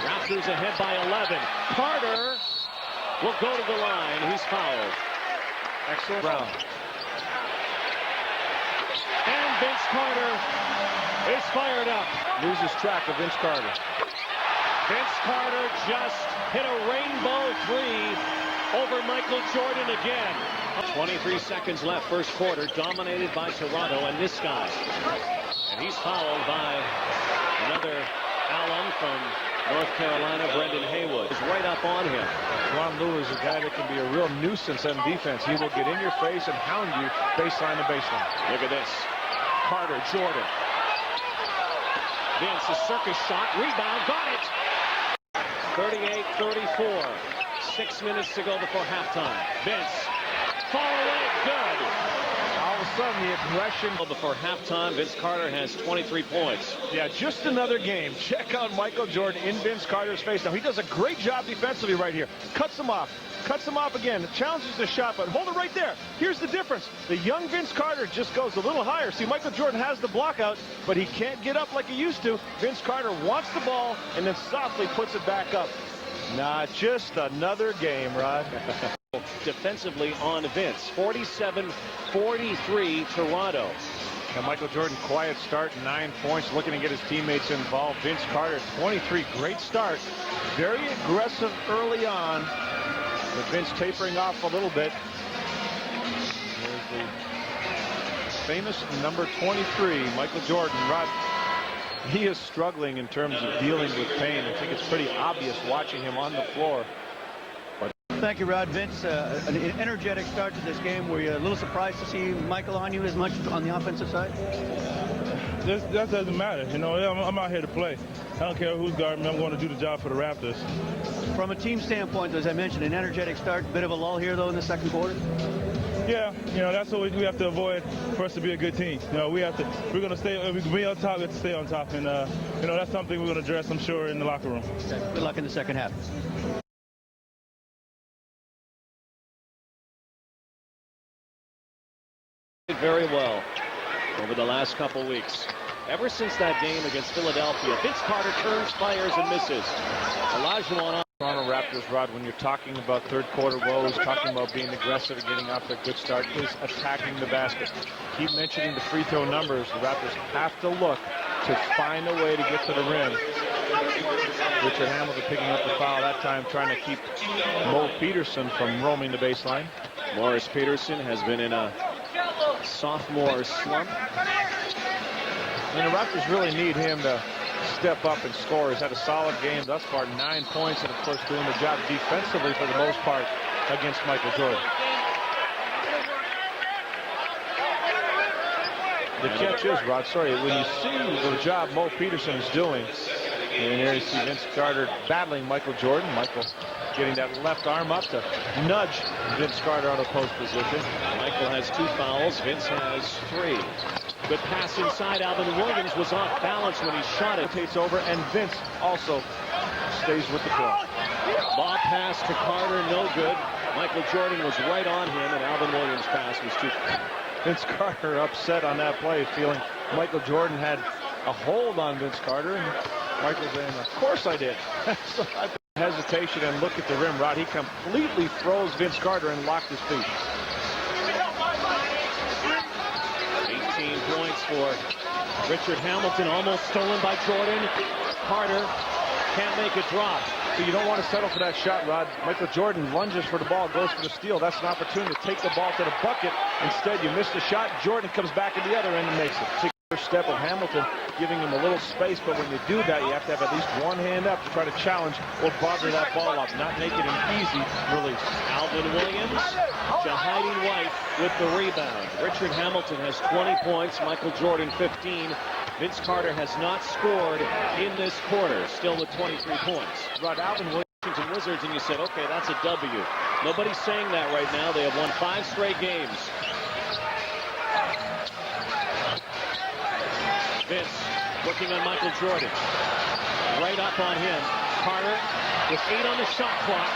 Raptors ahead by 11. Carter will go to the line. He's fouled. Excellent. Brown. And Vince Carter is fired up. Loses track of Vince Carter. Vince Carter just hit a rainbow 3 over Michael Jordan again. 23 seconds left, first quarter, dominated by Toronto and this guy. And he's fouled by another alum from North Carolina, Brendan Haywood. Is right up on him. Ron Lewis is a guy that can be a real nuisance on defense. He will get in your face and hound you baseline to baseline. Look at this. Carter, Jordan. Vince, a circus shot, rebound, got it! 38-34. 6 minutes to go before halftime. Vince, far away, good. All of a sudden, the aggression before halftime. Vince Carter has 23 points. Yeah, just another game. Check out Michael Jordan in Vince Carter's face. Now, he does a great job defensively right here. Cuts him off again, challenges the shot, but hold it right there. Here's the difference. The young Vince Carter just goes a little higher. See, Michael Jordan has the block out, but he can't get up like he used to. Vince Carter wants the ball and then softly puts it back up. Nah, just another game, Rod. Defensively on Vince. 47-43 Toronto. And Michael Jordan, quiet start, 9 points, looking to get his teammates involved. Vince Carter, 23, great start. Very aggressive early on, but Vince tapering off a little bit. There's the famous number 23, Michael Jordan. Rod, he is struggling in terms of dealing with pain. I think it's pretty obvious watching him on the floor. Thank you, Rod. Vince, an energetic start to this game. Were you a little surprised to see Michael on you as much on the offensive side? That doesn't matter. You know, I'm out here to play. I don't care who's guarding me. I'm going to do the job for the Raptors. From a team standpoint, as I mentioned, an energetic start. Bit of a lull here, though, in the second quarter. Yeah, you know, that's what we have to avoid for us to be a good team. You know, we're going to stay, if we can be on top, we have to stay on top. And, you know, that's something we're going to address, I'm sure, in the locker room. Okay. Good luck in the second half. Very well over the last couple weeks. Ever since that game against Philadelphia, Vince Carter turns, fires, and misses. Olajuwon on. Toronto Raptors, Rod, when you're talking about third quarter woes, talking about being aggressive and getting off to a good start, is attacking the basket. Keep mentioning the free throw numbers. The Raptors have to look to find a way to get to the rim. Richard Hamilton picking up the foul that time, trying to keep Mo Peterson from roaming the baseline. Morris Peterson has been in a sophomore slump. And the Raptors really need him to step up and score. He's had a solid game thus far, 9 points, and of course doing the job defensively for the most part against Michael Jordan. The catch is, Rod, when you see the job Mo Peterson is doing, and here you see Vince Carter battling Michael Jordan. Michael getting that left arm up to nudge Vince Carter out of post position. Michael has 2 fouls. Vince has 3. Good pass inside. Alvin Williams was off balance when he shot it. Takes over, and Vince also stays with the ball. Lob pass to Carter, no good. Michael Jordan was right on him, and Alvin Williams' pass was too. Vince Carter upset on that play, feeling Michael Jordan had a hold on Vince Carter, and Michael saying, "Of course I did." So I hesitation and look at the rim, Rod. He completely froze Vince Carter and locked his feet. 18 points for Richard Hamilton, almost stolen by Jordan. Carter can't make it drop. So you don't want to settle for that shot, Rod. Michael Jordan lunges for the ball, goes for the steal. That's an opportunity to take the ball to the bucket. Instead, you miss the shot. Jordan comes back at the other end and makes it. First step of Hamilton, giving him a little space, but when you do that, you have to have at least one hand up to try to challenge or bother that ball up, not make it an easy release. Alvin Williams to Heidi White with the rebound. Richard Hamilton has 20 points, Michael Jordan 15. Vince Carter has not scored in this quarter, still with 23 points. Rod, Alvin Williams and Wizards, and you said, okay, that's a W. Nobody's saying that right now. They have won 5 straight games. Vince working on Michael Jordan. Right up on him. Carter with 8 on the shot clock.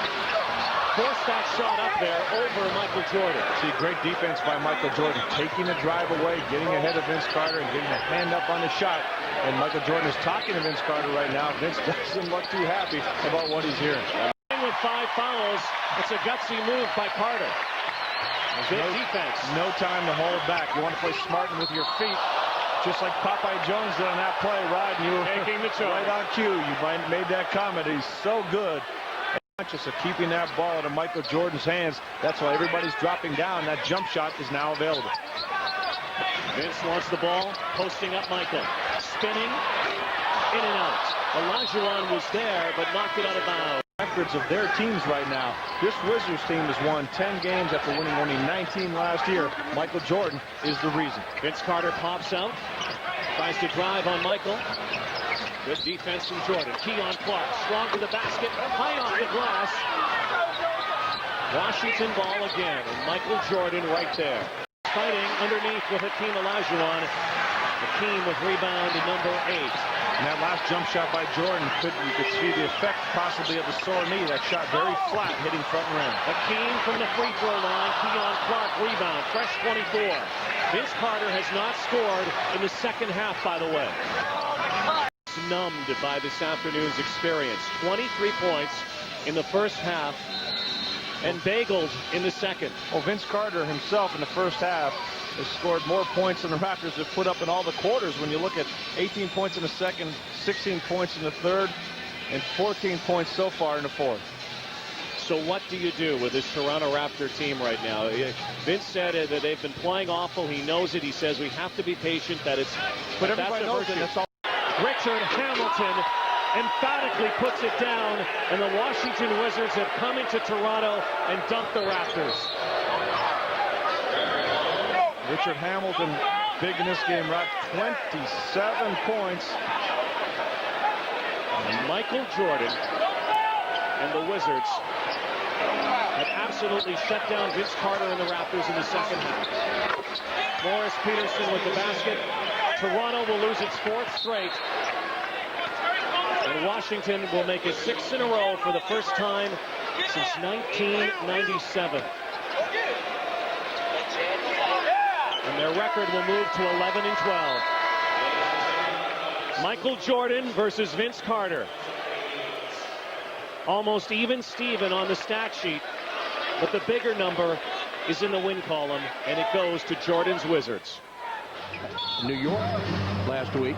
Forced that shot up there over Michael Jordan. See, great defense by Michael Jordan, taking the drive away, getting ahead of Vince Carter, and getting a hand up on the shot. And Michael Jordan is talking to Vince Carter right now. Vince doesn't look too happy about what he's hearing. With 5 fouls, it's a gutsy move by Carter. Good defense. No time to hold back. You want to play smart and with your feet. Just like Popeye Jones did on that play, Rod. You were taking the charge. Right on cue. You made that comment. He's so good. Conscious of keeping that ball out of Michael Jordan's hands. That's why everybody's dropping down. That jump shot is now available. Vince wants the ball, posting up Michael. Spinning, in and out. Olajuwon was there, but knocked it out of bounds. Records of their teams right now. This Wizards team has won 10 games after winning only 19 last year. Michael Jordan is the reason. Vince Carter pops out, tries to drive on Michael. Good defense from Jordan. Keon Clark, strong to the basket, high off the glass. Washington ball again, and Michael Jordan right there. Fighting underneath with Hakeem Olajuwon. Hakeem with rebound to number 8. And that last jump shot by Jordan, you could see the effect possibly of the sore knee. That shot very flat, hitting front rim. Hakeem from the free throw line. Keon Clark rebound, fresh 24. Vince Carter has not scored in the second half, by the way. Numbed by this afternoon's experience. 23 points in the first half and bageled in the second. Well, Vince Carter himself in the first half has scored more points than the Raptors have put up in all the quarters. When you look at 18 points in the second, 16 points in the third, and 14 points so far in the fourth. So what do you do with this Toronto Raptor team right now? Vince said that they've been playing awful. He knows it. He says we have to be patient, that it's... But everybody knows it. That's all. Richard Hamilton emphatically puts it down, and the Washington Wizards have come into Toronto and dumped the Raptors. Richard Hamilton, big in this game, right? 27 points. And Michael Jordan and the Wizards have absolutely shut down Vince Carter and the Raptors in the second half. Morris Peterson with the basket. Toronto will lose its 4th straight. And Washington will make it 6 in a row for the first time since 1997. And their record will move to 11-12. Michael Jordan versus Vince Carter. Almost even Steven on the stat sheet, but the bigger number is in the win column, and it goes to Jordan's Wizards. New York last week.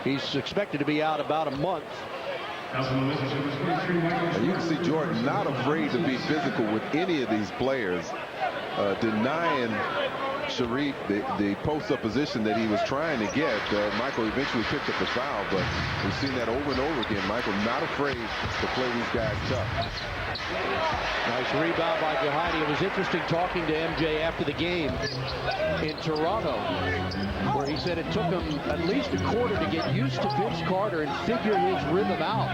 He's expected to be out about a month. You can see Jordan not afraid to be physical with any of these players, denying Sharif the post-up position that he was trying to get. Michael eventually picked up the foul, but we've seen that over and over again. Michael not afraid to play these guys tough. Nice rebound by Jahidi. It was interesting talking to MJ after the game in Toronto, where he said it took him at least a quarter to get used to Vince Carter and figure his rhythm out.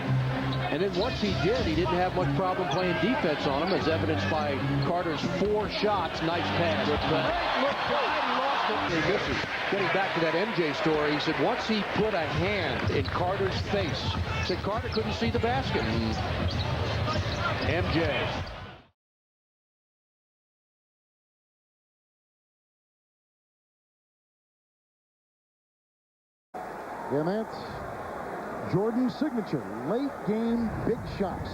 And then once he did, he didn't have much problem playing defense on him, as evidenced by Carter's 4 shots. Nice pass. He misses. Getting back to that MJ story, he said once he put a hand in Carter's face, said Carter couldn't see the basket. MJ. And that's Jordan's signature. Late game, big shots.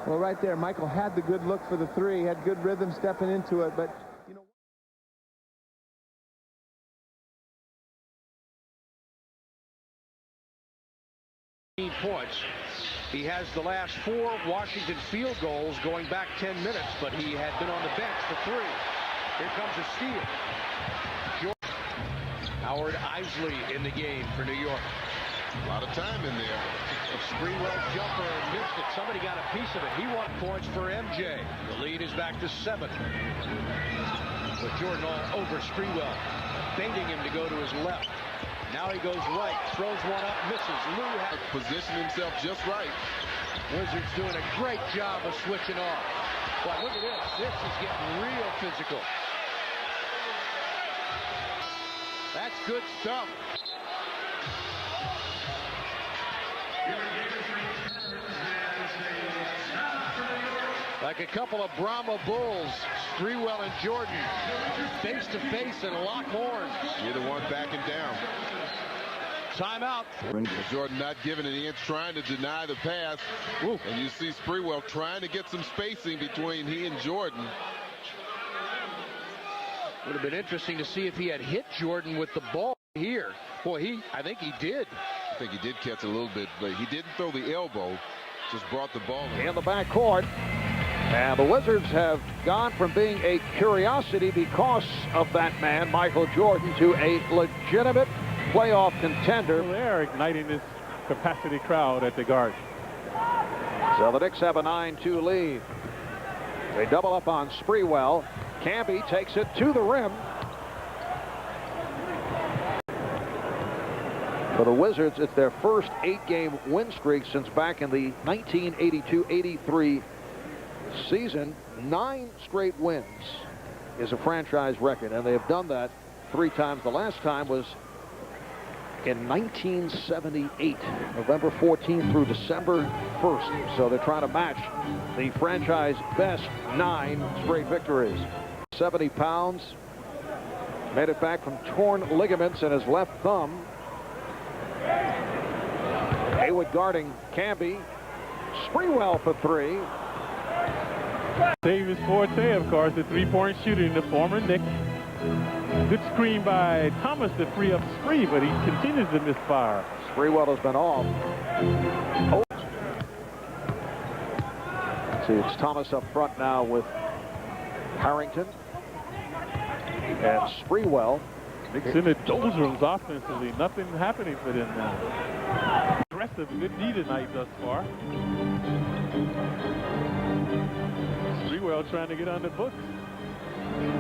Well, right there, Michael had the good look for the 3, had good rhythm stepping into it, but you know. Points. He has the last 4 Washington field goals going back 10 minutes, but he had been on the bench for 3. Here comes a steal. Howard Isley in the game for New York. A lot of time in there. A Sprewell jumper missed it. Somebody got a piece of it. He won points for MJ. The lead is back to 7. But Jordan all over Sprewell, baiting him to go to his left. Now he goes right, throws one up, misses. Lou has positioned himself just right. Wizards doing a great job of switching off. But look at this. This is getting real physical. That's good stuff. Like a couple of Brahma bulls, Sprewell and Jordan face to face and lock horns. Neither one backing down. Timeout. Jordan not giving an inch, trying to deny the pass. Ooh. And you see Sprewell trying to get some spacing between he and Jordan. Would have been interesting to see if he had hit Jordan with the ball here. Boy, I think he did. I think he did catch a little bit, but he didn't throw the elbow. Just brought the ball in the backcourt. And the Wizards have gone from being a curiosity because of that man, Michael Jordan, to a legitimate playoff contender. They're igniting this capacity crowd at the guard. So the Knicks have a 9-2 lead. They double up on Sprewell. Camby takes it to the rim. For the Wizards, it's their first 8-game win streak since back in the 1982-83 season. 9 straight wins is a franchise record, and they have done that 3 times. The last time was in 1978, November 14th through December 1st. So they're trying to match the franchise best 9 straight victories. 70 pounds, made it back from torn ligaments in his left thumb. Haywood guarding Camby. Sprewell for 3. Davis forte, of course, the three-point shooting, the former Knick. Good screen by Thomas to free up Spree, but he continues to misfire. Sprewell has been off. Oh. See, it's Thomas up front now with Harrington. And Sprewell. Knicks in the doldrums offensively. Nothing happening for them now. Aggressive, good D tonight thus far. Sprewell trying to get on the books.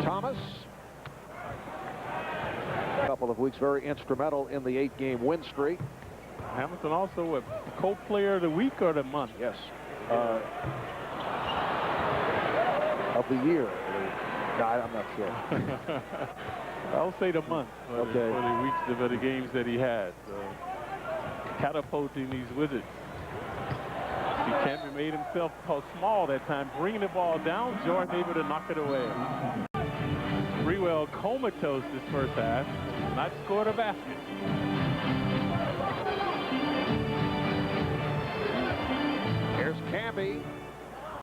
Thomas. A couple of weeks very instrumental in the 8-game win streak. Hamilton also a co-player of the week or the month? Yes. Of the year, I believe. No, I'm not sure. I'll say the month for, okay. For the weeks of the games that he had. Catapulting these Wizards. He Camby made himself small that time, bringing the ball down. Jordan able to knock it away. Sprewell comatose this first half. Not scored a basket. Here's Camby.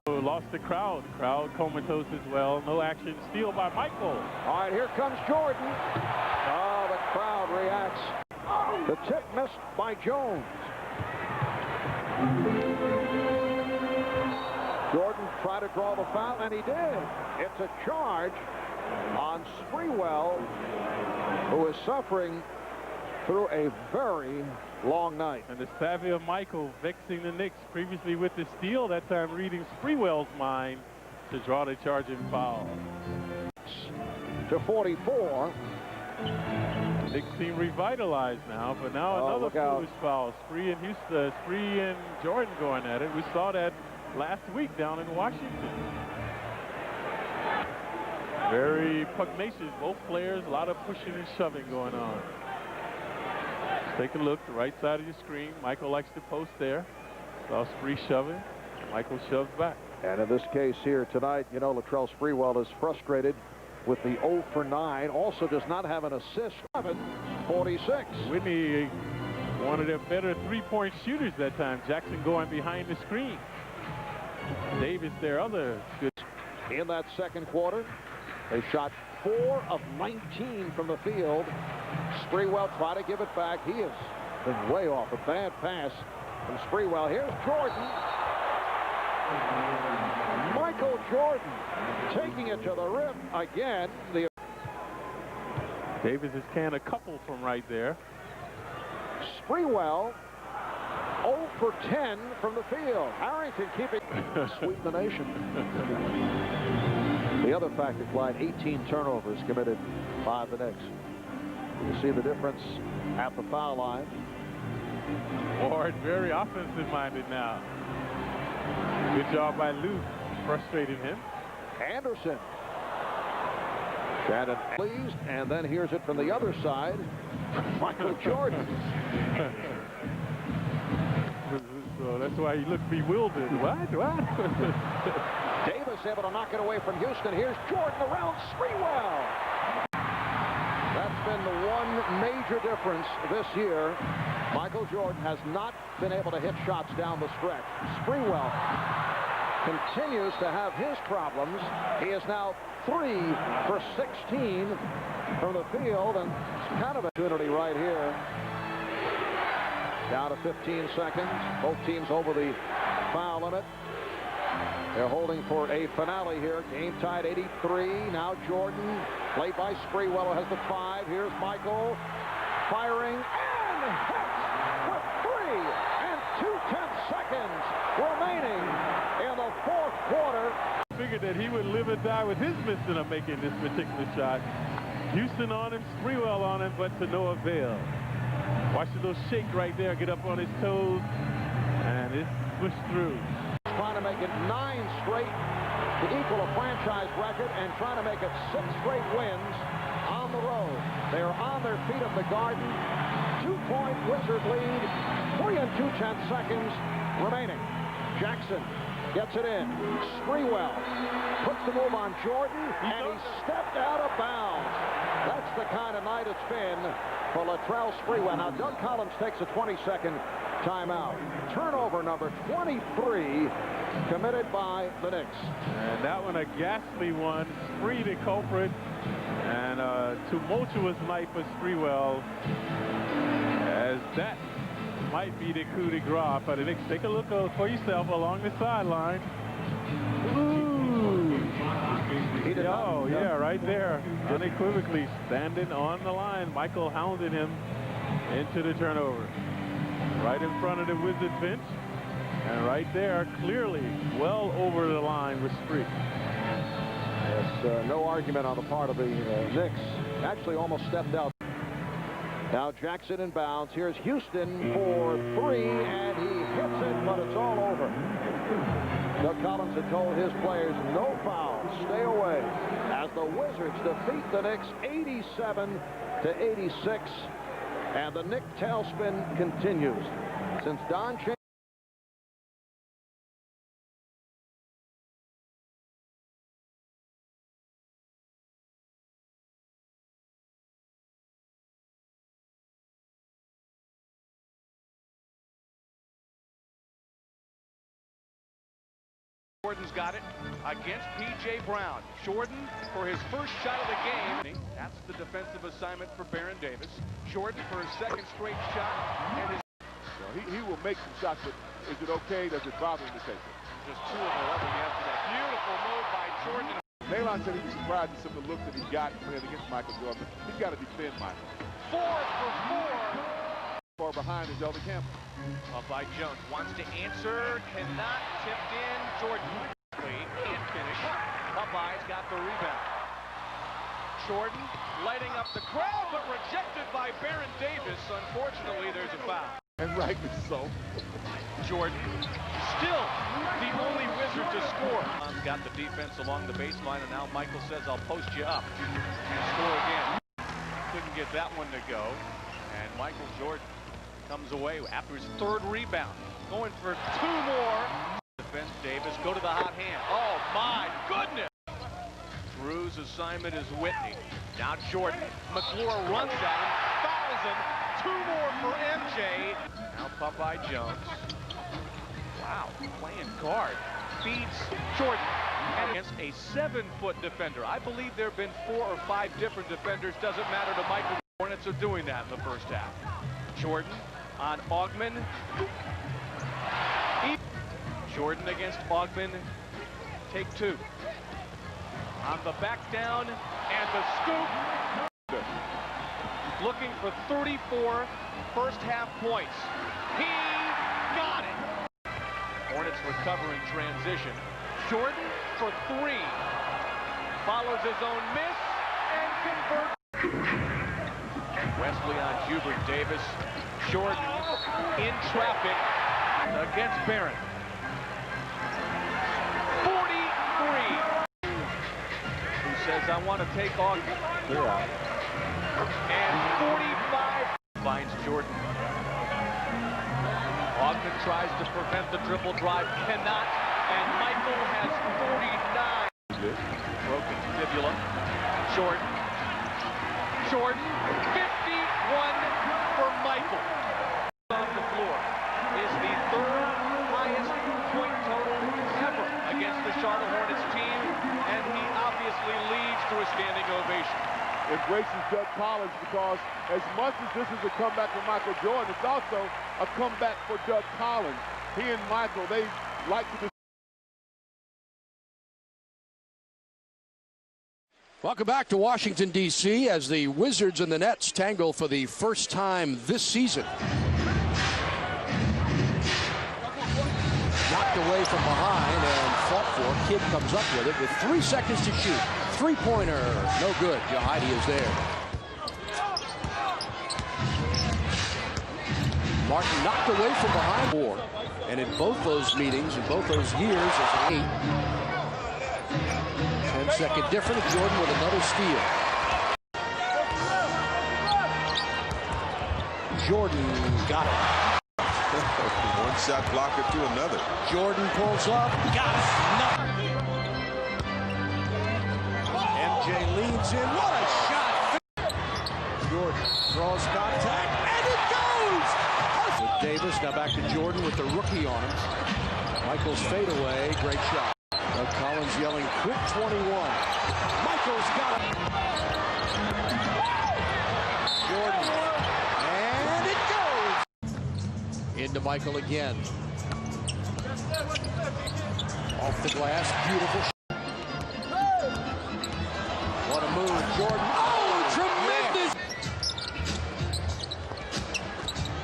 Lost the crowd. Crowd comatose as well. No action. Steal by Michael. All right, here comes Jordan. Oh, the crowd reacts. The tip missed by Jones. Jordan tried to draw the foul, and he did. It's a charge on Sprewell, who is suffering through a very long night. And the savvy of Michael vexing the Knicks previously with the steal, that time reading Sprewell's mind to draw the charging foul. To 44. Knicks seem revitalized now, but now another foolish foul. Spree and Jordan going at it. We saw that last week down in Washington. Very pugnacious, both players, a lot of pushing and shoving going on. Take a look, the right side of your screen. Michael likes to post there. Saw Spree shoving. Michael shoves back. And in this case here tonight, you know, Latrell Sprewell is frustrated with the 0 for 9. Also does not have an assist. 46. Whitney, one of their better three-point shooters that time. Jackson going behind the screen. Davis, their other good. In that second quarter, they shot 4 of 19 from the field. Sprewell tried to give it back. He has been way off. A bad pass from Sprewell. Here's Jordan. Michael Jordan taking it to the rim again. Davis has canned a couple from right there. Sprewell 0 for 10 from the field. Harrington keeping sweep the nation. The other factor, Clyde, 18 turnovers committed by the Knicks. You see the difference at the foul line. Ward very offensive minded now. Good job by Luke, frustrating him. Anderson. Shannon pleased, and then here's it from the other side. Michael Jordan. So that's why he looked bewildered. What? Davis able to knock it away from Houston. Here's Jordan around Sprewell. That's been the one major difference this year. Michael Jordan has not been able to hit shots down the stretch. Sprewell continues to have his problems. He is now 3 for 16 from the field, and it's kind of an opportunity right here. Down to 15 seconds. Both teams over the foul limit. They're holding for a finale here. Game tied 83. Now Jordan, played by Sprewell, has the 5. Here's Michael firing and hits with 3 and 2/10 seconds remaining in the fourth quarter. Figured that he would live or die with his missing of making this particular shot. Houston on him, Sprewell on him, but to no avail. Watch the little shake right there, get up on his toes, and it's pushed through. Trying to make it 9 straight to equal a franchise record and trying to make it 6 straight wins on the road. They are on their feet at the Garden. 2-point Wizard lead. 3 2/10 seconds remaining. Jackson gets it in. Sprewell puts the move on Jordan, and he stepped out of bounds. That's the kind of night it's been for Latrell Sprewell. Now, Doug Collins takes a 20-second timeout. Turnover number 23 committed by the Knicks. And that one a ghastly one. Spree the culprit, and a tumultuous night for Sprewell, as that might be the coup de grace for the Knicks. Take a look for yourself along the sideline. Ooh. Oh, yeah, right there. Unequivocally standing on the line. Michael hounded him into the turnover. Right in front of the Wizard bench. And right there, clearly well over the line with Spree. Yes, no argument on the part of the Knicks. Actually almost stepped out. Now Jackson inbounds. Here's Houston for 3, and he hits it, but it's all over. Doug Collins had told his players, no fouls, stay away, as the Wizards defeat the Knicks 87-86, and the Knick tailspin continues. Since Don Chambers Jordan's got it against P.J. Brown. Jordan for his first shot of the game. That's the defensive assignment for Baron Davis. Jordan for his second straight shot. And he will make some shots, but is it okay? Does it bother him to take it? Just 2 of 11 yesterday. Beautiful move by Jordan. Nalon said he was surprised at some of the looks that he got playing against Michael Jordan. He's got to defend Michael. 4 for 4. Far behind is Elder Campbell. Up by Jones. Wants to answer. Cannot. Tipped in. Jordan. Can't finish. Popeye's got the rebound. Jordan lighting up the crowd, but rejected by Baron Davis. Unfortunately, there's a foul. And rightly so. Jordan still the only Wizard to score. Got the defense along the baseline, and now Michael says, I'll post you up and score again. Couldn't get that one to go. And Michael Jordan comes away after his 3rd rebound. Going for 2 more. Defense Davis, go to the hot hand. Oh my goodness! Drew's assignment is Whitney. Now Jordan. McClure runs at him, fouls him. 2 more for MJ. Now Popeye Jones. Wow, playing guard. Feeds Jordan. And against a 7-foot defender. I believe there have been 4 or 5 different defenders. Doesn't matter to Michael. Hornets are doing that in the first half. Jordan on Augman. Jordan against Augman. Take 2. On the back down and the scoop. Looking for 34 first half points. He got it. Hornets recover in transition. Jordan for 3. Follows his own miss and converts. Wesley on Hubert Davis. Jordan in traffic against Barron. 43. Who says, I want to take on. Clear out. And 45 finds Jordan. Ogden tries to prevent the dribble drive. Cannot. And Michael has 49. Broken fibula. Jordan. Jordan. 51 for Michael. On the floor is the 3rd highest point total ever against the Charlotte Hornets team, and he obviously leads to a standing ovation. Embraces Doug Collins, because as much as this is a comeback for Michael Jordan, it's also a comeback for Doug Collins. He and Michael, they like to. Welcome back to Washington, D.C. as the Wizards and the Nets tangle for the first time this season. Knocked away from behind and fought for. Kidd comes up with it with 3 seconds to shoot. 3-pointer, no good. Jahidi is there. Martin knocked away from behind 4. And in both those meetings, in both those years, it's 8. 10-second difference. Jordan with another steal. Jordan got it. One shot blocker to another. Jordan pulls up. Got it. No. MJ leans in. What a shot. Jordan draws contact. And it goes. With Davis. Now back to Jordan with the rookie on him. Michael's fadeaway. Great shot. Doug Collins yelling, quick 21. Michael's got it. Jordan. And it goes. Into Michael again. Off the glass. Beautiful shot. What a move. Jordan. Oh, tremendous.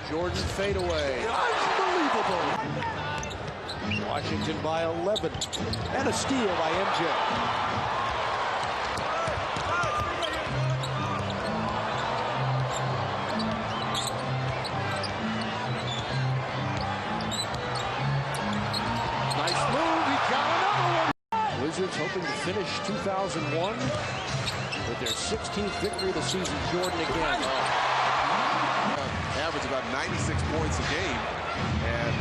Jordan fadeaway. Unbelievable. Washington by 11. And a steal by MJ. Nice move. He got another one. Wizards hoping to finish 2001 with their 16th victory of the season. Jordan again. Average about 96 points a game. And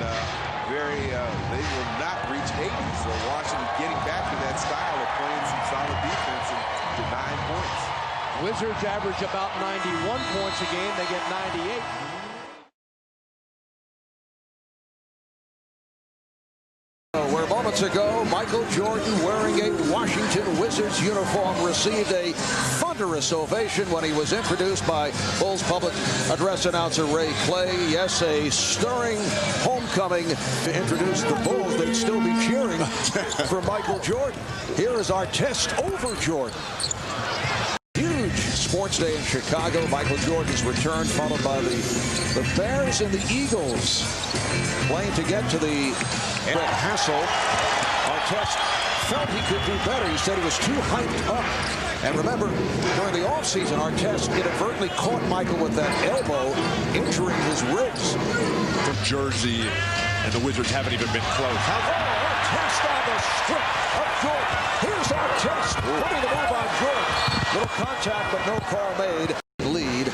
they will not reach 80. So Washington getting back to that style of playing some solid defense and to 9 points. Wizards average about 91 points a game. They get 98. Where moments ago, Michael Jordan, wearing a Washington Wizards uniform, received a thunderous ovation when he was introduced by Bulls public address announcer Ray Clay. Yes, a stirring homecoming to introduce the Bulls. They'd still be cheering for Michael Jordan. Here is our test over Jordan. Huge sports day in Chicago. Michael Jordan's return, followed by the Bears and the Eagles playing to get to the Hassel. Artest felt he could do better. He said he was too hyped up. And remember, during the offseason, Artest inadvertently caught Michael with that elbow, injuring his ribs. From Jersey, and the Wizards haven't even been close. Artest on the strip of Jordan. Here's Artest putting the move on Jordan. Little contact, but no call made. Lead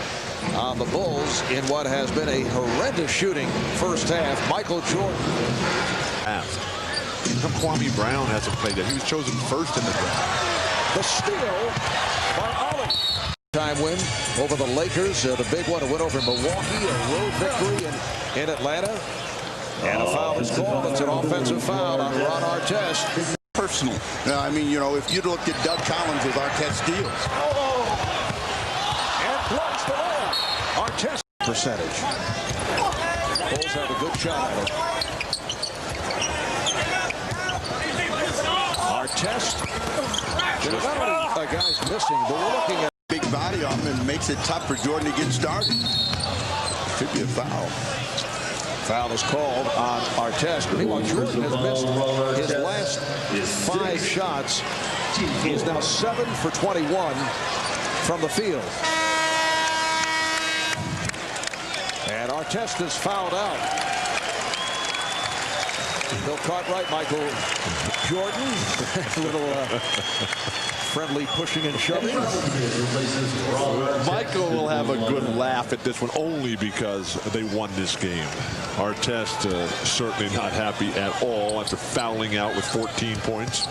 on the Bulls in what has been a horrendous shooting first half. Michael Jordan. Kwame Brown hasn't played that. He was chosen first in the draft. The steal by Ollie. Time win over the Lakers. The big one, a win over Milwaukee. A road victory in Atlanta. And a foul is called. It's an offensive foul on Ron Artest. Personal. I mean, you know, if you look at Doug Collins with Artest steals. And blocks the ball. Artest percentage. Bulls have a good shot at it. Artest. There's not only guys missing, but we're looking at big body on him and makes it tough for Jordan to get started. Could be a foul. Foul is called on Artest. Meanwhile, Jordan has missed his last 5 shots. He is now 7 for 21 from the field. And Artest is fouled out. Bill Cartwright, Michael Jordan. A little friendly pushing and shoving. Michael will have a good laugh at this one only because they won this game. Artest certainly not happy at all after fouling out with 14 points.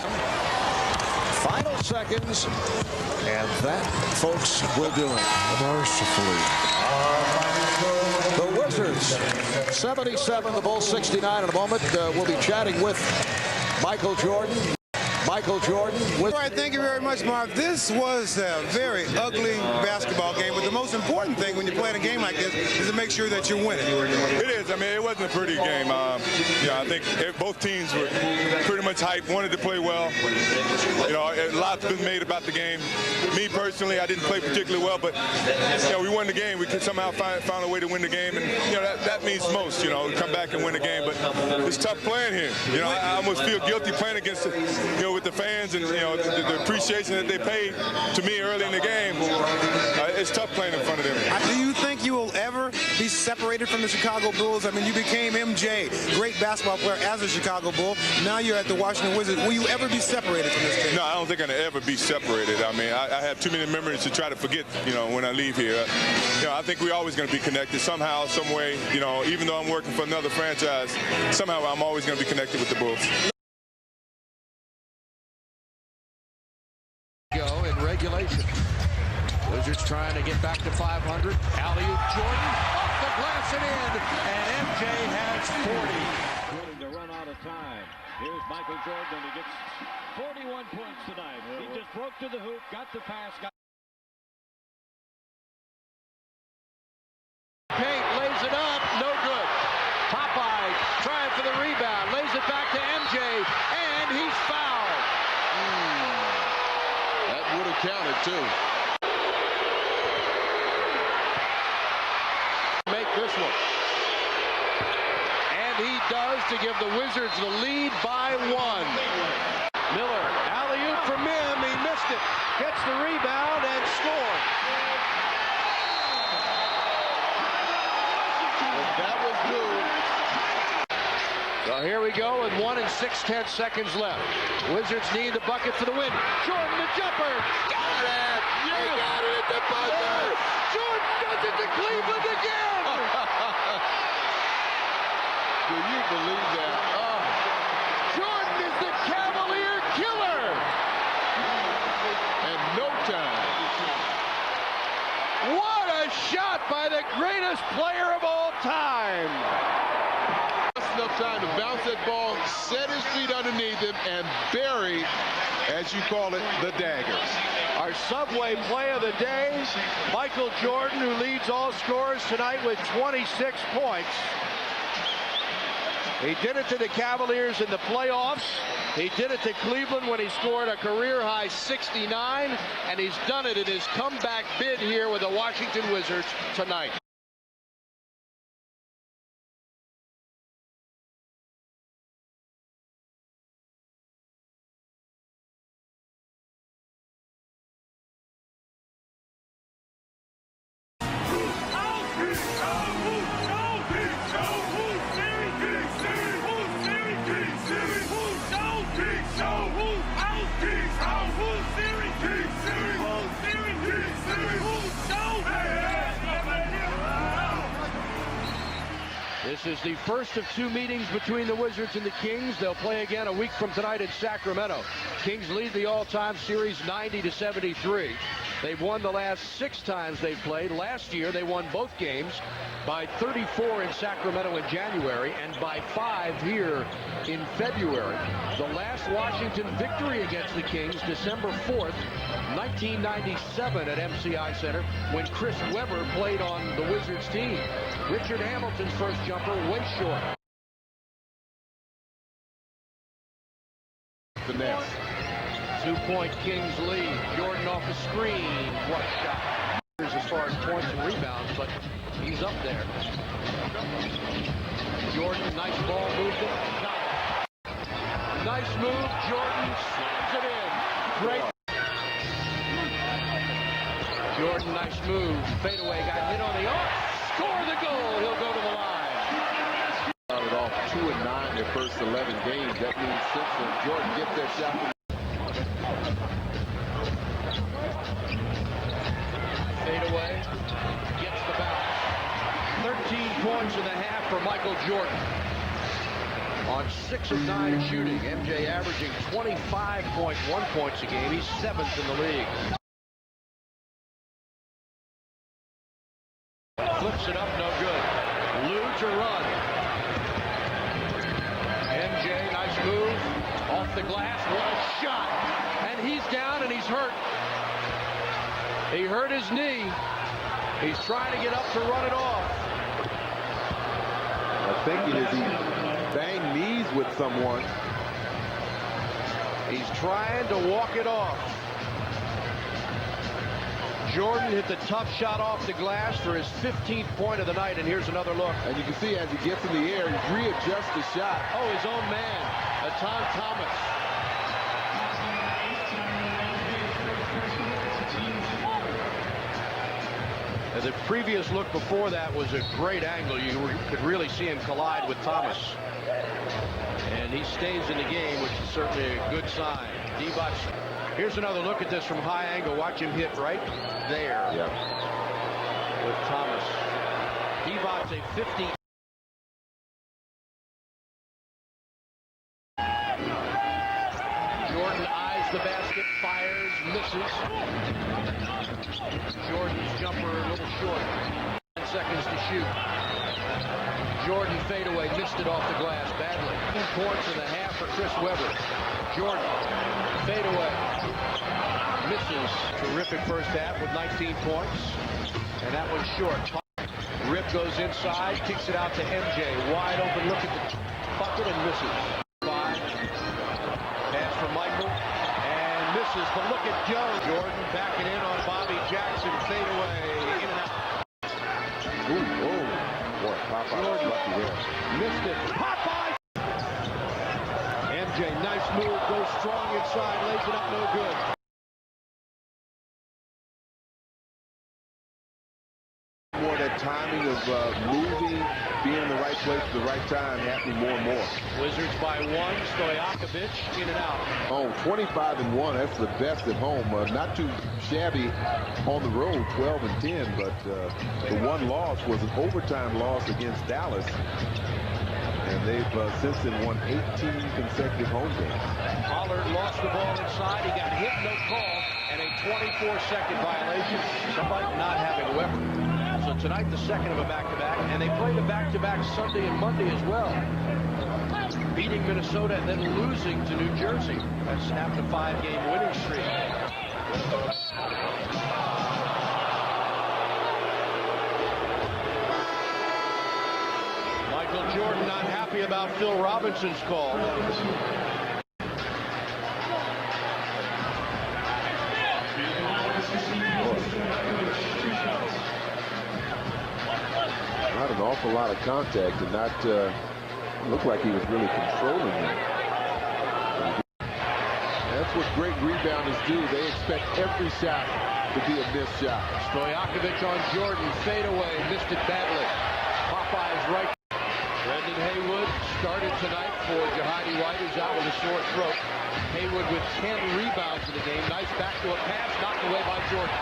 Final seconds, and that, folks, will do it. Mercifully. The Wizards, 77, the Bulls 69. In a moment, we'll be chatting with Michael Jordan. Michael Jordan. All right, thank you very much, Mark. This was a very ugly basketball game, but the most important thing when you're playing a game like this is to make sure that you're winning. It is. I mean, it wasn't a pretty game. Yeah, I think both teams were pretty much hyped, wanted to play well. You know, a lot's been made about the game. Me personally, I didn't play particularly well, but you know, we won the game. We could somehow find a way to win the game, and you know that means most. You know, come back and win the game, but it's tough playing here. You know, I almost feel guilty playing against with the fans and you know the appreciation that they paid to me early in the game. It's tough playing in front of them. Do you think you will ever be separated from the Chicago Bulls? I mean, you became MJ, great basketball player as a Chicago Bull. Now you're at the Washington Wizards. Will you ever be separated from this team? No, I don't think I'm going to ever be separated. I mean, I have too many memories to try to forget, when I leave here. I think we're always going to be connected somehow, some way. Even though I'm working for another franchise, somehow I'm always going to be connected with the Bulls. Go in regulation. Wizards trying to get back to 500. Alley-oop Jordan off the glass and in, and MJ has 40. Willing to run out of time. Here's Michael Jordan. He gets 41 points tonight. He just broke to the hoop, got the pass, Paint lays it up, no good. Popeye trying for the rebound, lays it back to MJ, and he's fouled. That would have counted too. Make this one. And he does to give the Wizards the lead by 1. Miller, alley-oop from him, he missed it. Gets the rebound and scores. That was good. So here we go with 1 and 6/10 seconds left. Wizards need the bucket for the win. Jordan the jumper. Got it! You got it at the buzzer! Jordan does it to Cleveland again! Do you believe that? Jordan is the Cavalier killer! And no time. What a shot by the greatest player of all time! Just enough time to bounce that ball, set his feet underneath him, and bury, as you call it, the daggers. Our Subway play of the day, Michael Jordan, who leads all scorers tonight with 26 points. He did it to the Cavaliers in the playoffs. He did it to Cleveland when he scored a career-high 69, and he's done it in his comeback bid here with the Washington Wizards tonight. This is the first of 2 meetings between the Wizards and the Kings. They'll play again a week from tonight in Sacramento. Kings lead the all-time series 90-73. They've won the last 6 times they've played. Last year, they won both games by 34 in Sacramento in January and by 5 here in February. The last Washington victory against the Kings, December 4th, 1997 at MCI Center, when Chris Webber played on the Wizards team. Richard Hamilton's first jumper way short. Finesse. 2-point Kings lead. Jordan off the screen. What a shot. As far as points and rebounds, but he's up there. Jordan, nice ball movement. Nice move. Jordan slams it in. Great. Jordan, nice move. Fadeaway got hit on the arc. Score the goal. He'll go to the line. Started off 2-9 their first 11 games. That means 6 when Jordan gets that shot. Fadeaway. Gets the bounce. 13 points in the half for Michael Jordan. On 6 of 9 shooting. MJ averaging 25.1 points a game. He's 7th in the league. Flips it up, no good. Lou to run. MJ, nice move. Off the glass, what a shot. And he's down and he's hurt. He hurt his knee. He's trying to get up to run it off. I think it is he banged knees with someone. He's trying to walk it off. Jordan hit the tough shot off the glass for his 15th point of the night, and here's another look. And you can see as he gets in the air, he readjusts the shot. Oh, his own man, Tom Thomas. The previous look before that was a great angle. You could really see him collide with Thomas. And he stays in the game, which is certainly a good sign. Divac. Here's another look at this from high angle. Watch him hit right there with Thomas. Divac a 50. Jordan eyes the basket, fires, misses. Jordan's jumper a little short. 10 seconds to shoot. Jordan fadeaway, missed it off the glass badly. 2 points and a half for Chris Webber. Jordan fadeaway, misses. Terrific first half with 19 points, and that one's short. Rip goes inside, kicks it out to MJ. Wide open look at the bucket and misses. 5. Pass for Michael and misses, but look at Joe. Jordan backing in on Bobby Jackson, fadeaway, in and out. Ooh, oh, boy, Popeye lucky there. Missed it. Popeye! MJ, nice move, goes strong inside, lays it up, no good. More that timing of moving, being in the right place at the right time, happening more and more. Wizards by 1, Stojakovic in and out. Oh, 25-1, that's the best at home. Not too shabby on the road, 12-10, but the one loss was an overtime loss against Dallas. And they've since then won 18 consecutive home games. Pollard lost the ball inside. He got hit, no call, and a 24-second violation. Somebody not having a weapon. So tonight, the second of a back-to-back, and they played a back-to-back Sunday and Monday as well. Beating Minnesota and then losing to New Jersey. That snapped a 5-game winning streak. Michael Jordan not happy about Phil Robinson's call. Not an awful lot of contact, and not looked like he was really controlling it. That's what great rebounders do. They expect every shot to be a missed shot. Stojakovic on Jordan, fadeaway, missed it badly. Popeye's right. Brendan Haywood started tonight for Jahidi White, who's out with a sore throat. Haywood with 10 rebounds in the game. Nice back to a pass, knocked away by Jordan.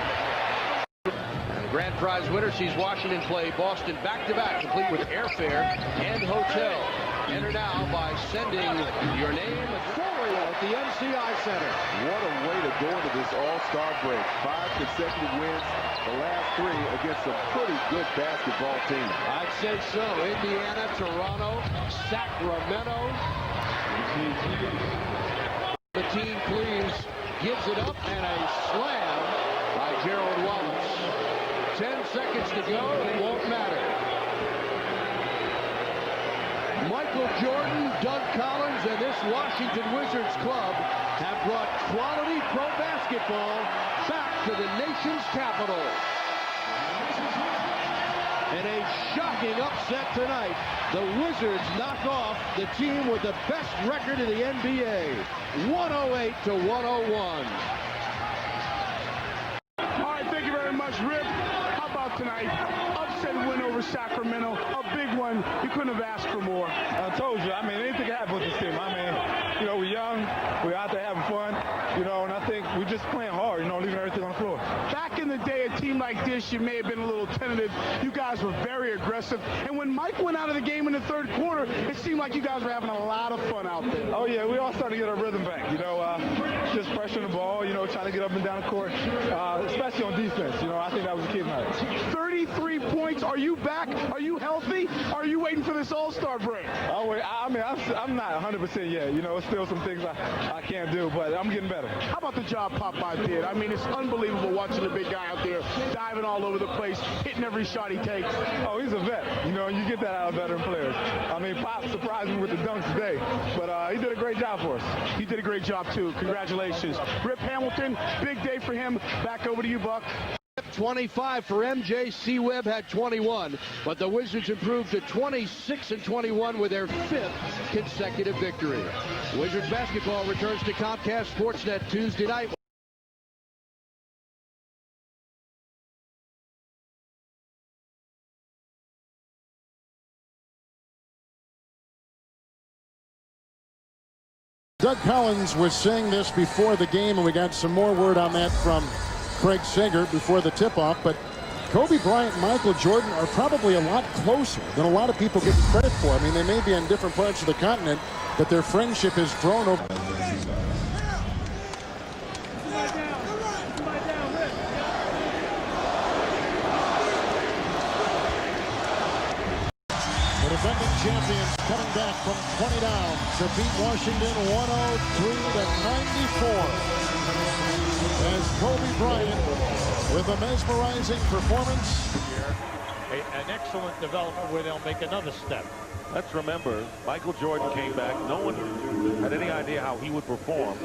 Grand prize winner sees Washington play Boston back-to-back, complete with airfare and hotel. Enter now by sending your name at the MCI Center. What a way to go into this all-star break. 5 consecutive wins, the last 3 against a pretty good basketball team. I'd say so. Indiana, Toronto, Sacramento. The team please gives it up, and a slam by Gerald Wallace. 10 seconds to go, it won't matter. Michael Jordan, Doug Collins, and this Washington Wizards club have brought quality pro basketball back to the nation's capital. And a shocking upset tonight. The Wizards knock off the team with the best record in the NBA, 108-101. All right, thank you very much, Rip. How about tonight? Upset win over Sacramento, a big one. You couldn't have asked for more. I told you, I mean, anything can happen with this team. I mean, you know, we're young, we're out there having fun, you know, and I think we're just playing hard, you know, leaving everything on the floor. Back in the day, a team like this, you may have been a little tentative. You guys were very aggressive. And when Mike went out of the game in the third quarter, it seemed like you guys were having a lot of fun out there. Oh, yeah, we all started to get our rhythm back, you know, just pressuring the ball, you know, trying to get up and down the court, especially on defense. You know, I think that was the key tonight. 33 points. Are you back? Are you healthy? Are you waiting for this All-Star break? Oh, wait, I mean, I'm not 100% yet. You know, it's still some things I can't do, but I'm getting better. How about the job Popeye did? I mean, it's unbelievable watching the big guy out there diving all over the place, hitting every shot he takes. Oh, he's a vet. You know, you get that out of veteran players. I mean, Pop surprised me with the dunks today, but he did a great job for us. He did a great job, too. Congratulations. Rip Hamilton, big day for him. Back over to you, Buck. 25 for MJ. C-Webb had 21, but the Wizards improved to 26-21 with their 5th consecutive victory. Wizards basketball returns to Comcast Sportsnet Tuesday night. Doug Collins was saying this before the game, and we got some more word on that from Craig Sager before the tip-off, but Kobe Bryant and Michael Jordan are probably a lot closer than a lot of people give credit for. I mean, they may be on different parts of the continent, but their friendship has grown over. The defending champions coming back from 20 down to beat Washington 103-94. As Kobe Bryant with a mesmerizing performance. An excellent development where they'll make another step. Let's remember, Michael Jordan came back. No one had any idea how he would perform.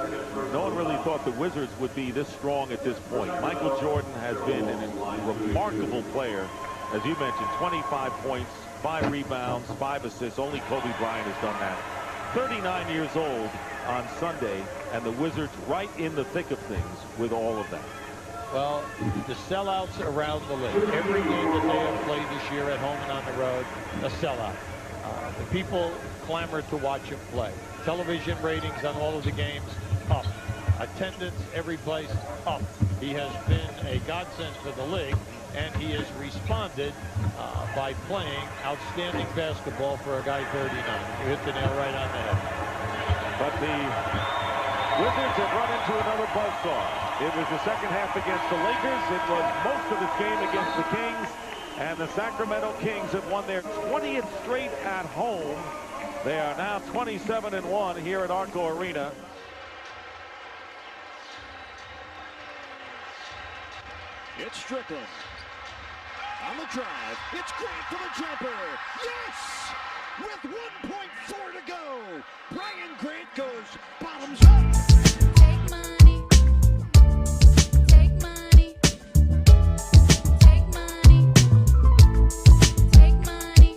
No one really thought the Wizards would be this strong at this point. Michael Jordan has been a remarkable player. As you mentioned, 25 points, 5 rebounds, 5 assists. Only Kobe Bryant has done that. 39 years old on Sunday, and the Wizards right in the thick of things with all of that. Well, the sellouts around the league. Every game that they have played this year at home and on the road, a sellout. The people clamor to watch him play. Television ratings on all of the games, up. Attendance, every place, up. He has been a godsend for the league, and he has responded by playing outstanding basketball for a guy 39. You hit the nail right on the head. But the Wizards have run into another buzzsaw. It was the second half against the Lakers. It was most of this game against the Kings. And the Sacramento Kings have won their 20th straight at home. They are now 27-1 here at Arco Arena. It's Strickland. On the drive, it's Grant for the jumper. Yes! With 1.4 to go, Brian Grant goes bottoms up. Take money. Take money. Take money. Take money.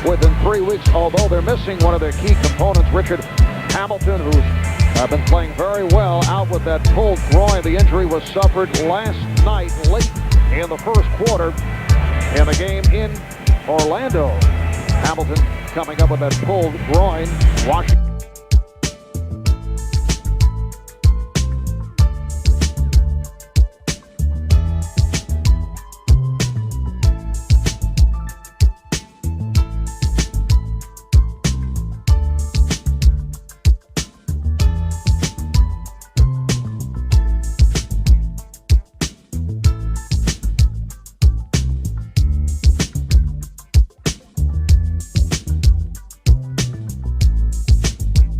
Within 3 weeks, although they're missing one of their key components, Richard Hamilton, who's been playing very well, out with that pulled groin. The injury was suffered last night late in the first quarter in a game in Orlando. Hamilton coming up with that pulled groin. Washington.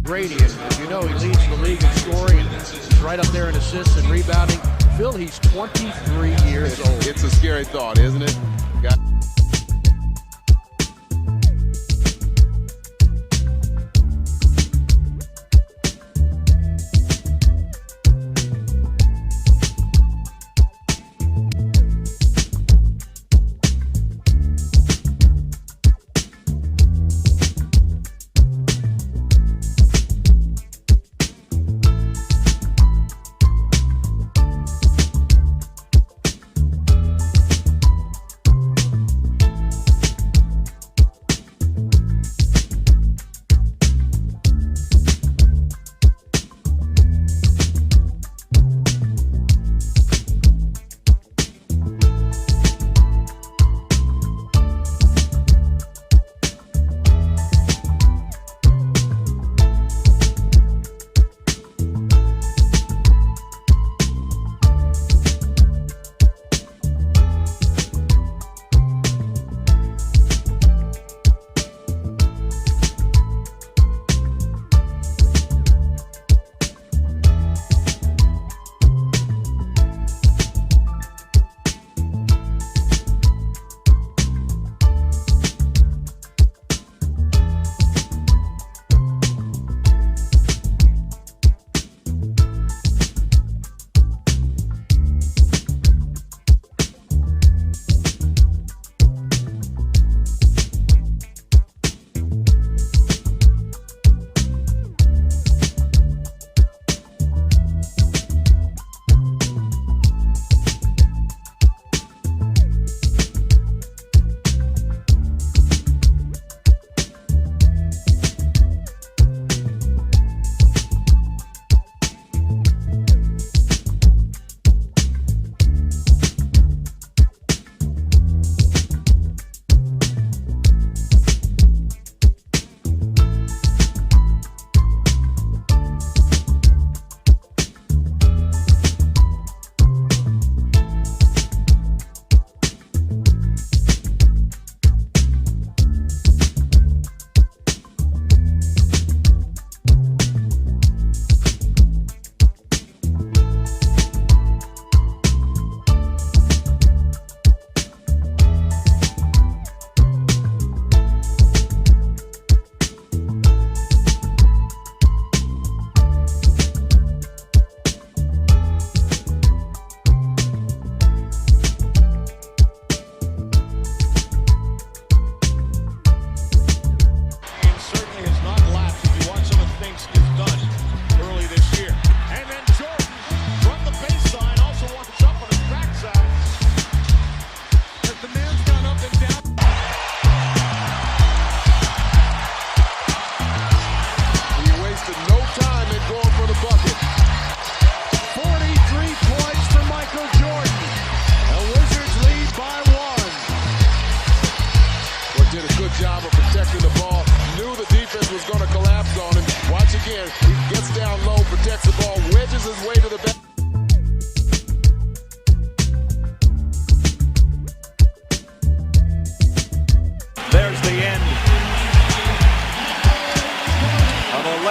Brady, and as you know, he leads the league in scoring, and he's right up there in assists and rebounding. Phil, he's 23 years old. It's a scary thought, isn't it?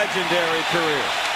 legendary career.